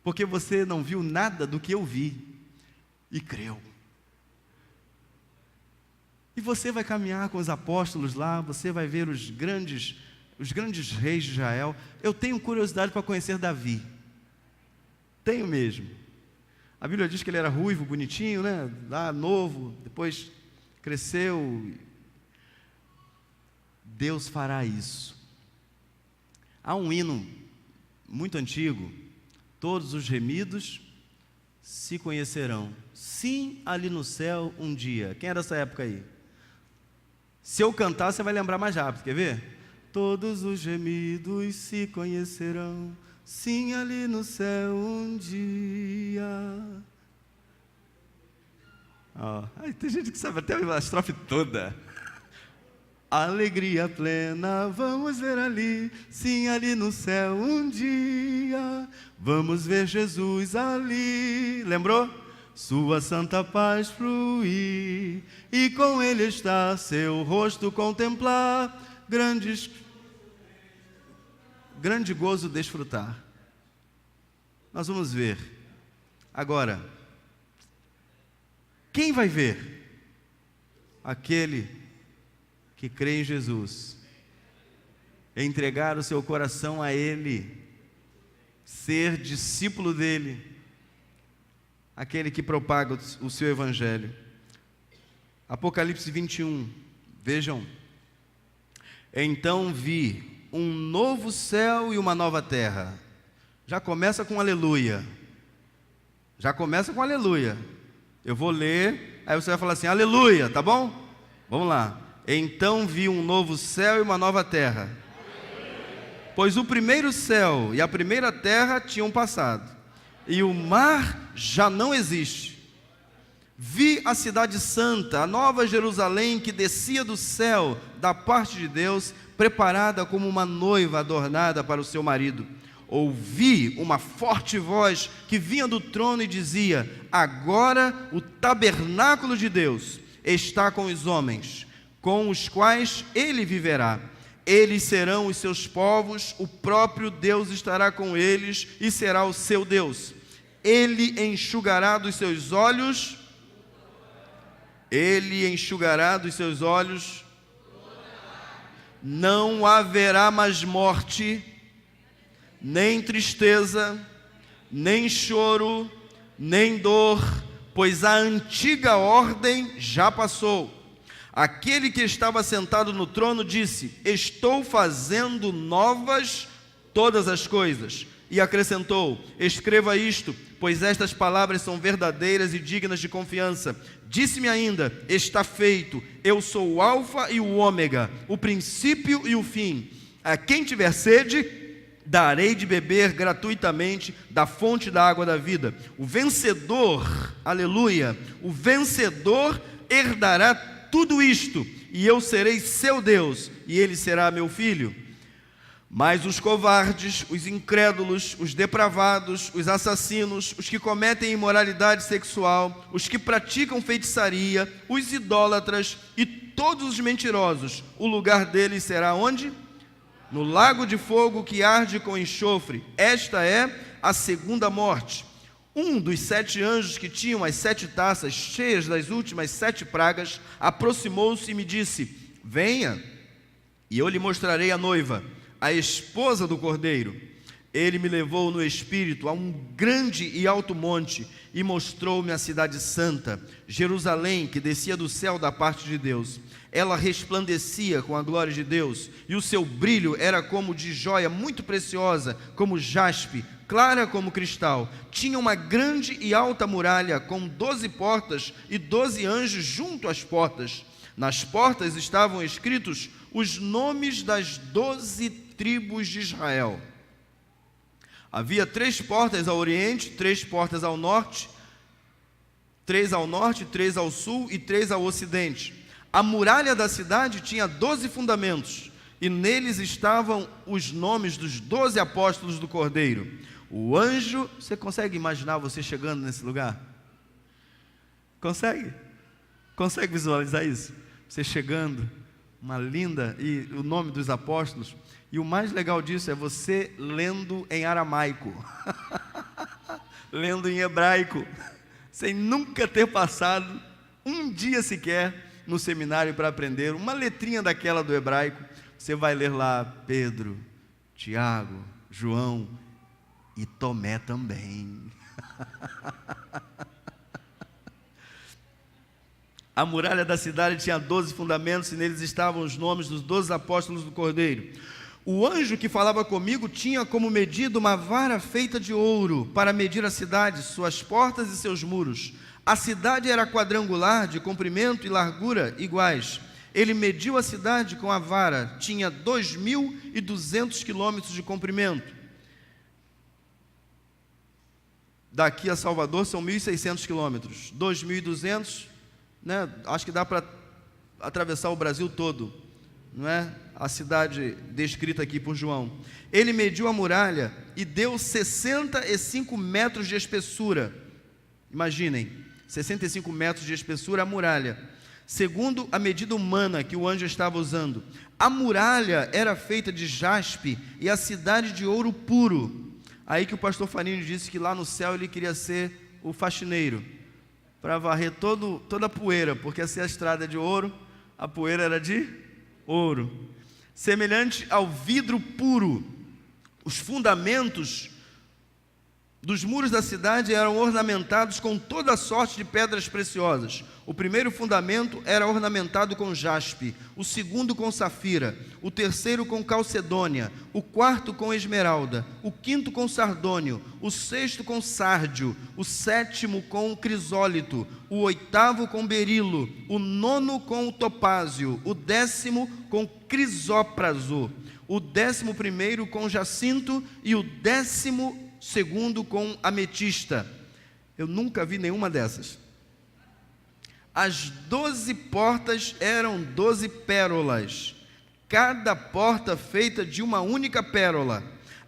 Speaker 3: porque você não viu nada do que eu vi e creu. E você vai caminhar com os apóstolos lá, você vai ver os grandes reis de Israel. Eu tenho curiosidade para conhecer Davi. Tenho mesmo. A Bíblia diz que ele era ruivo, bonitinho, né? Lá novo, depois cresceu. Deus fará isso. Há um hino muito antigo: todos os remidos se conhecerão, sim, ali no céu um dia. Quem é dessa época aí? Se eu cantar, você vai lembrar mais rápido, quer ver? Todos os gemidos se conhecerão, sim, ali no céu um dia. Tem gente que sabe até a estrofe toda. Alegria plena, vamos ver ali, sim, ali no céu um dia, vamos ver Jesus ali. Lembrou? sua santa paz fluir, e com ele está seu rosto contemplar, grande gozo desfrutar. Nós vamos ver. Agora, quem vai ver? Aquele que crê em Jesus, entregar o seu coração a Ele, ser discípulo dEle, aquele que propaga o seu evangelho. Apocalipse 21, vejam. Então vi um novo céu e uma nova terra. Já começa com aleluia. Já começa com aleluia. Eu vou ler, aí você vai falar assim, aleluia, tá bom? Vamos lá. Então vi um novo céu e uma nova terra. Pois o primeiro céu e a primeira terra tinham passado, e o mar já não existe. Vi a cidade santa, a nova Jerusalém, que descia do céu, da parte de Deus, preparada como uma noiva adornada para o seu marido. Ouvi uma forte voz que vinha do trono e dizia: agora o tabernáculo de Deus está com os homens, com os quais ele viverá. Eles serão os seus povos, o próprio Deus estará com eles e será o seu Deus. Ele enxugará dos seus olhos, não haverá mais morte, nem tristeza, nem choro, nem dor, pois a antiga ordem já passou. Aquele que estava sentado no trono disse: estou fazendo novas todas as coisas. E acrescentou: escreva isto, pois estas palavras são verdadeiras e dignas de confiança. Disse-me ainda: está feito. Eu sou o Alfa e o Ômega, o princípio e o fim. A quem tiver sede, darei de beber gratuitamente da fonte da água da vida. O vencedor, aleluia, o vencedor herdará tudo isto, e eu serei seu Deus, e ele será meu filho. Mas os covardes, os incrédulos, os depravados, os assassinos, os que cometem imoralidade sexual, os que praticam feitiçaria, os idólatras e todos os mentirosos, o lugar deles será onde? No lago de fogo que arde com enxofre. Esta é a segunda morte. Um dos 7 anjos que tinham as 7 taças cheias das últimas 7 pragas aproximou-se e me disse: venha, e eu lhe mostrarei a noiva, a esposa do Cordeiro. Ele me levou no espírito a um grande e alto monte e mostrou-me a cidade santa, Jerusalém, que descia do céu da parte de Deus. Ela resplandecia com a glória de Deus, e o seu brilho era como de joia muito preciosa, como jaspe, clara como cristal. Tinha uma grande e alta muralha com 12 portas e 12 anjos junto às portas. Nas portas estavam escritos os nomes das 12 tribos de Israel. Havia 3 portas ao oriente, 3 portas ao norte, 3 ao norte, 3 ao sul e 3 ao ocidente. A muralha da cidade tinha 12 fundamentos, e neles estavam os nomes dos 12 apóstolos do Cordeiro. O anjo, você consegue imaginar você chegando nesse lugar? Consegue? Consegue visualizar isso? Você chegando, uma linda, e o nome dos apóstolos. E o mais legal disso é você lendo em aramaico, lendo em hebraico, sem nunca ter passado um dia sequer no seminário para aprender uma letrinha daquela do hebraico. Você vai ler lá Pedro, Tiago, João e Tomé também. A muralha da cidade tinha 12 fundamentos, e neles estavam os nomes dos 12 apóstolos do Cordeiro. O anjo que falava comigo tinha como medida uma vara feita de ouro para medir a cidade, suas portas e seus muros. A cidade era quadrangular, de comprimento e largura iguais. Ele mediu a cidade com a vara, tinha 2.200 quilômetros de comprimento. Daqui a Salvador são 1.600 quilômetros, 2.200, né? Acho que dá para atravessar o Brasil todo, não é? A cidade descrita aqui por João. Ele mediu a muralha e deu 65 metros de espessura. Imaginem, 65 metros de espessura a muralha, segundo a medida humana que o anjo estava usando. A muralha era feita de jaspe e a cidade de ouro puro. Aí que o pastor Farinho disse que lá no céu ele queria ser o faxineiro, para varrer toda a poeira, porque se a estrada é de ouro, a poeira era de ouro. Semelhante ao vidro puro, os fundamentos dos muros da cidade eram ornamentados com toda sorte de pedras preciosas. O primeiro fundamento era ornamentado com jaspe, o segundo com safira, o terceiro com calcedônia, o quarto com esmeralda, o quinto com sardônio, o sexto com sárdio, o sétimo com crisólito, o oitavo com berilo, o nono com topázio, o décimo com crisópraso, o 11º com jacinto e o 12º com ametista. Eu nunca vi nenhuma dessas. As 12 portas eram 12 pérolas, cada porta feita de uma única pérola.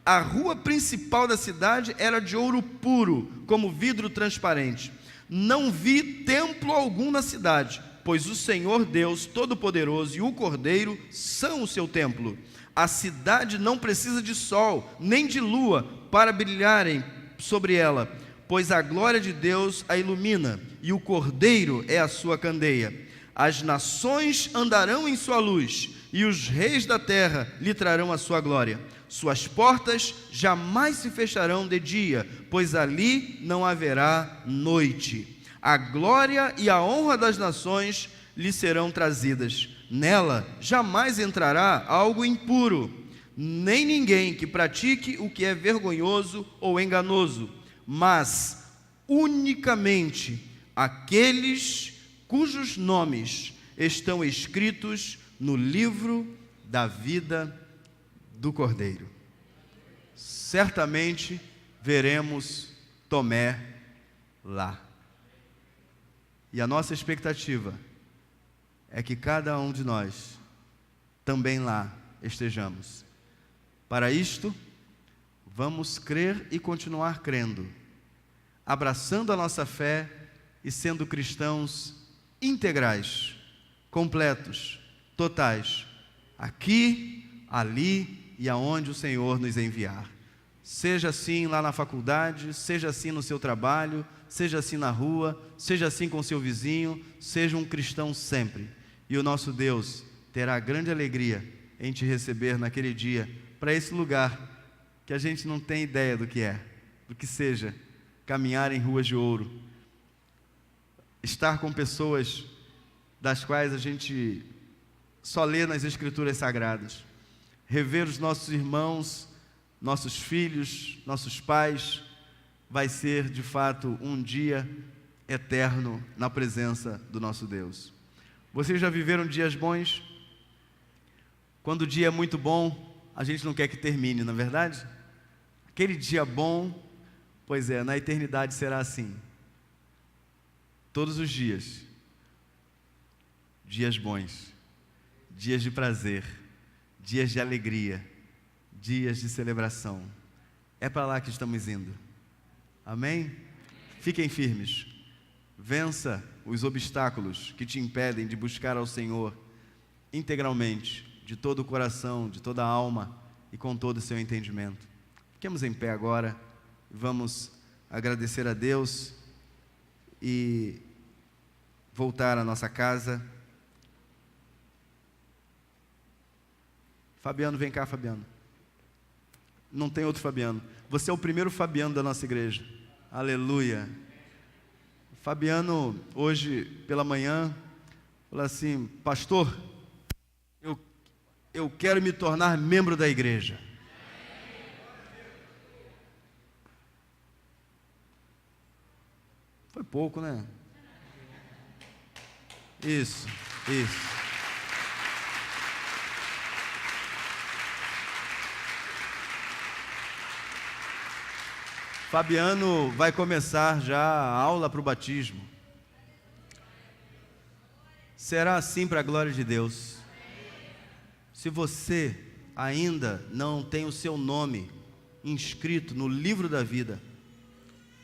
Speaker 3: A rua principal da cidade era de ouro puro, como vidro transparente. Não vi templo algum na cidade, pois o Senhor Deus Todo-Poderoso e o Cordeiro são o seu templo. A cidade não precisa de sol, nem de lua, para brilharem sobre ela, pois a glória de Deus a ilumina, e o Cordeiro é a sua candeia. As nações andarão em sua luz, e os reis da terra lhe trarão a sua glória. Suas portas jamais se fecharão de dia, pois ali não haverá noite. A glória e a honra das nações lhe serão trazidas. Nela jamais entrará algo impuro, nem ninguém que pratique o que é vergonhoso ou enganoso, mas unicamente aqueles cujos nomes estão escritos no livro da vida do Cordeiro. Certamente veremos Tomé lá. E a nossa expectativa é que cada um de nós também lá estejamos. Para isto, vamos crer e continuar crendo, abraçando a nossa fé e sendo cristãos integrais, completos, totais, aqui, ali e aonde o Senhor nos enviar. Seja assim lá na faculdade, seja assim no seu trabalho, seja assim na rua, seja assim com seu vizinho, seja um cristão sempre. E o nosso Deus terá grande alegria em te receber naquele dia, para esse lugar que a gente não tem ideia do que é, do que seja, caminhar em ruas de ouro, estar com pessoas das quais a gente só lê nas Escrituras Sagradas, rever os nossos irmãos, nossos filhos, nossos pais, vai ser de fato um dia eterno na presença do nosso Deus. Vocês já viveram dias bons? Quando o dia é muito bom, a gente não quer que termine, não é verdade? Aquele dia bom, pois é, na eternidade será assim. Todos os dias, dias bons, dias de prazer, dias de alegria, dias de celebração. É para lá que estamos indo. Amém? Fiquem firmes. Vença os obstáculos que te impedem de buscar ao Senhor integralmente, de todo o coração, de toda a alma e com todo o seu entendimento. Fiquemos em pé agora, vamos agradecer a Deus e voltar à nossa casa. Fabiano, vem cá, Fabiano. Não tem outro Fabiano. Você é o primeiro Fabiano da nossa igreja. Aleluia. Fabiano, hoje pela manhã, falou assim: pastor, eu quero me tornar membro da igreja. Foi pouco, né? Isso. Fabiano vai começar já a aula para o batismo. Será assim para a glória de Deus. Se você ainda não tem o seu nome inscrito no livro da vida,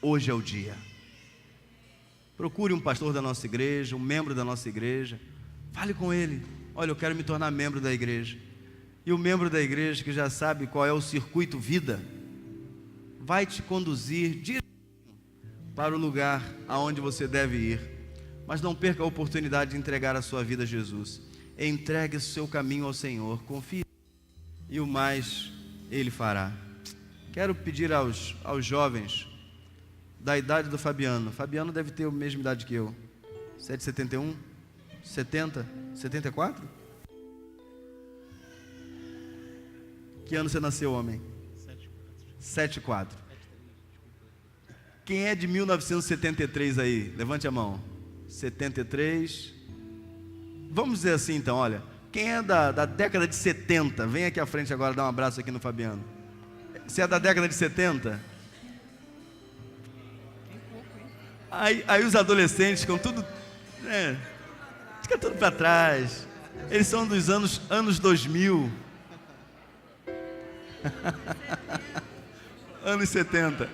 Speaker 3: hoje é o dia. procure um pastor da nossa igreja, um membro da nossa igreja, fale com ele: olha, eu quero me tornar membro da igreja. E o membro da igreja, que já sabe qual é o circuito vida, vai te conduzir direitinho para o lugar aonde você deve ir. Mas não perca a oportunidade de entregar a sua vida a Jesus. Entregue o seu caminho ao Senhor, confie, e o mais Ele fará. Quero pedir aos jovens da idade do Fabiano. Fabiano deve ter a mesma idade que eu. 7,71? 70? 74? Que ano você nasceu, homem? 74. Quem é de 1973 aí? Levante a mão. 73. Vamos dizer assim então, olha. Quem é da década de 70? Vem aqui à frente agora dar um abraço aqui no Fabiano. Você é da década de 70? Aí os adolescentes ficam tudo... fica tudo para trás. Eles são dos anos 2000. Anos 70.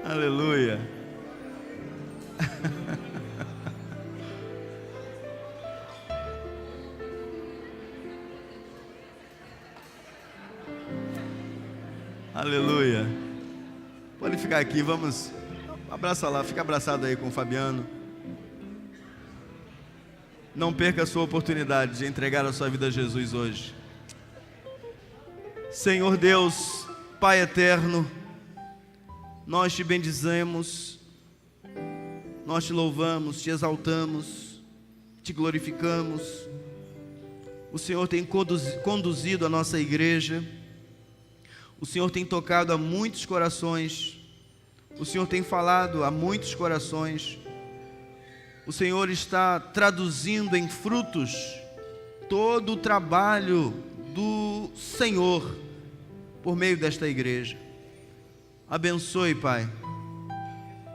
Speaker 3: Aleluia. Aleluia. Pode ficar aqui, vamos. Abraça lá, fica abraçado aí com o Fabiano. Não perca a sua oportunidade de entregar a sua vida a Jesus hoje. Senhor Deus, Pai eterno, nós te bendizemos, nós te louvamos, te exaltamos, te glorificamos. O Senhor tem conduzido a nossa igreja, o Senhor tem tocado a muitos corações, o Senhor tem falado a muitos corações. O Senhor está traduzindo em frutos todo o trabalho do Senhor por meio desta igreja. Abençoe, Pai,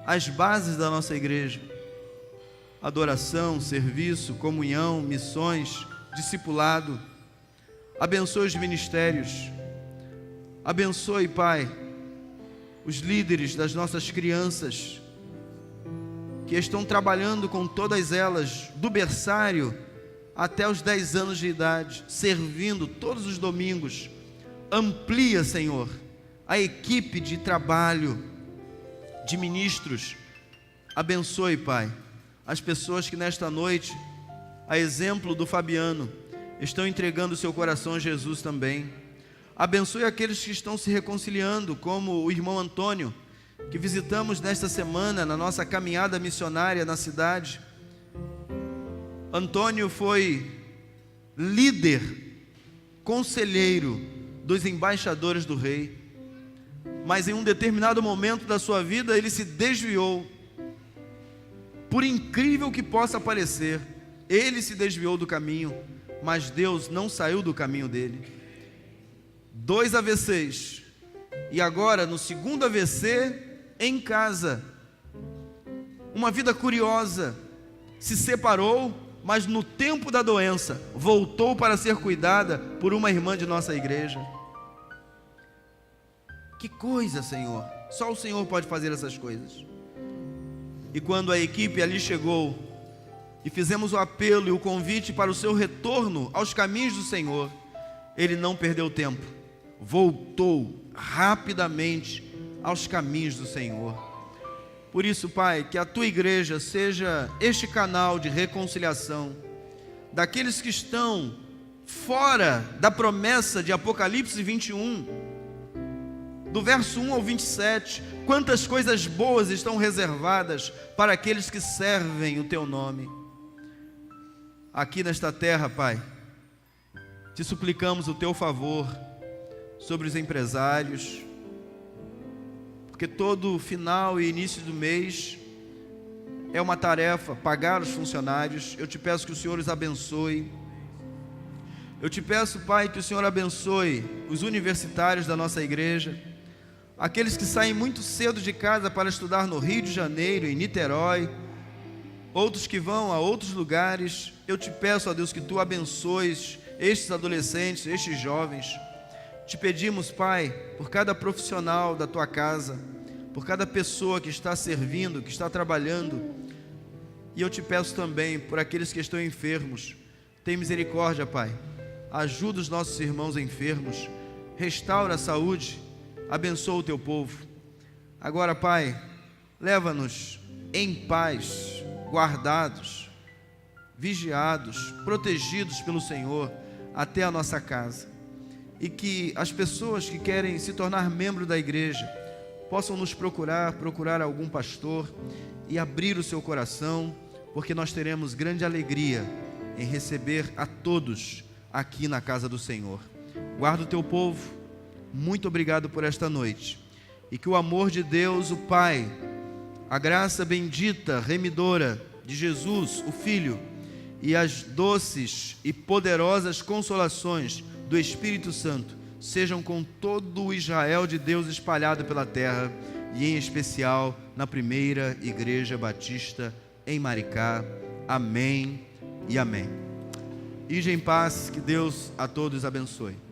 Speaker 3: as bases da nossa igreja: adoração, serviço, comunhão, missões, discipulado. Abençoe os ministérios. Abençoe, Pai, os líderes das nossas crianças, que estão trabalhando com todas elas, do berçário até os 10 anos de idade, servindo todos os domingos. Amplia, Senhor, a equipe de trabalho, de ministros. Abençoe, Pai, as pessoas que nesta noite, a exemplo do Fabiano, estão entregando o seu coração a Jesus também. Abençoe aqueles que estão se reconciliando, como o irmão Antônio, que visitamos nesta semana na nossa caminhada missionária na cidade. Antônio foi líder, conselheiro dos embaixadores do rei, mas em um determinado momento da sua vida ele se desviou. Por incrível que possa parecer, ele se desviou do caminho, mas Deus não saiu do caminho dele. 2 AVCs, e agora no segundo AVC, em casa. Uma vida curiosa. Se separou, mas no tempo da doença voltou para ser cuidada por uma irmã de nossa igreja. Que coisa, Senhor! Só o Senhor pode fazer essas coisas. E quando a equipe ali chegou e fizemos o apelo e o convite para o seu retorno aos caminhos do Senhor, ele não perdeu tempo, voltou rapidamente aos caminhos do Senhor. Por isso, Pai, que a tua igreja seja este canal de reconciliação daqueles que estão fora da promessa de Apocalipse 21, do verso 1 ao 27. Quantas coisas boas estão reservadas para aqueles que servem o teu nome. Aqui nesta terra, Pai, te suplicamos o teu favor sobre os empresários, porque todo final e início do mês é uma tarefa, pagar os funcionários. Eu te peço que o Senhor os abençoe. Eu te peço, Pai, que o Senhor abençoe os universitários da nossa igreja, aqueles que saem muito cedo de casa para estudar no Rio de Janeiro, em Niterói, outros que vão a outros lugares. Eu te peço, ó Deus, que tu abençoes estes adolescentes, estes jovens, Te pedimos, Pai, por cada profissional da Tua casa, por cada pessoa que está servindo, que está trabalhando. E eu te peço também por aqueles que estão enfermos. Tem misericórdia, Pai. Ajuda os nossos irmãos enfermos. Restaura a saúde. Abençoa o Teu povo. Agora, Pai, leva-nos em paz, guardados, vigiados, protegidos pelo Senhor até a nossa casa. E que as pessoas que querem se tornar membro da igreja possam nos procurar algum pastor e abrir o seu coração, porque nós teremos grande alegria em receber a todos aqui na casa do Senhor. Guarda o teu povo. Muito obrigado por esta noite. E que o amor de Deus, o Pai, a graça bendita, remidora de Jesus, o Filho, e as doces e poderosas consolações do Espírito Santo sejam com todo o Israel de Deus espalhado pela terra, e em especial na primeira Igreja Batista em Maricá. Amém e amém. Ide em paz, que Deus a todos abençoe.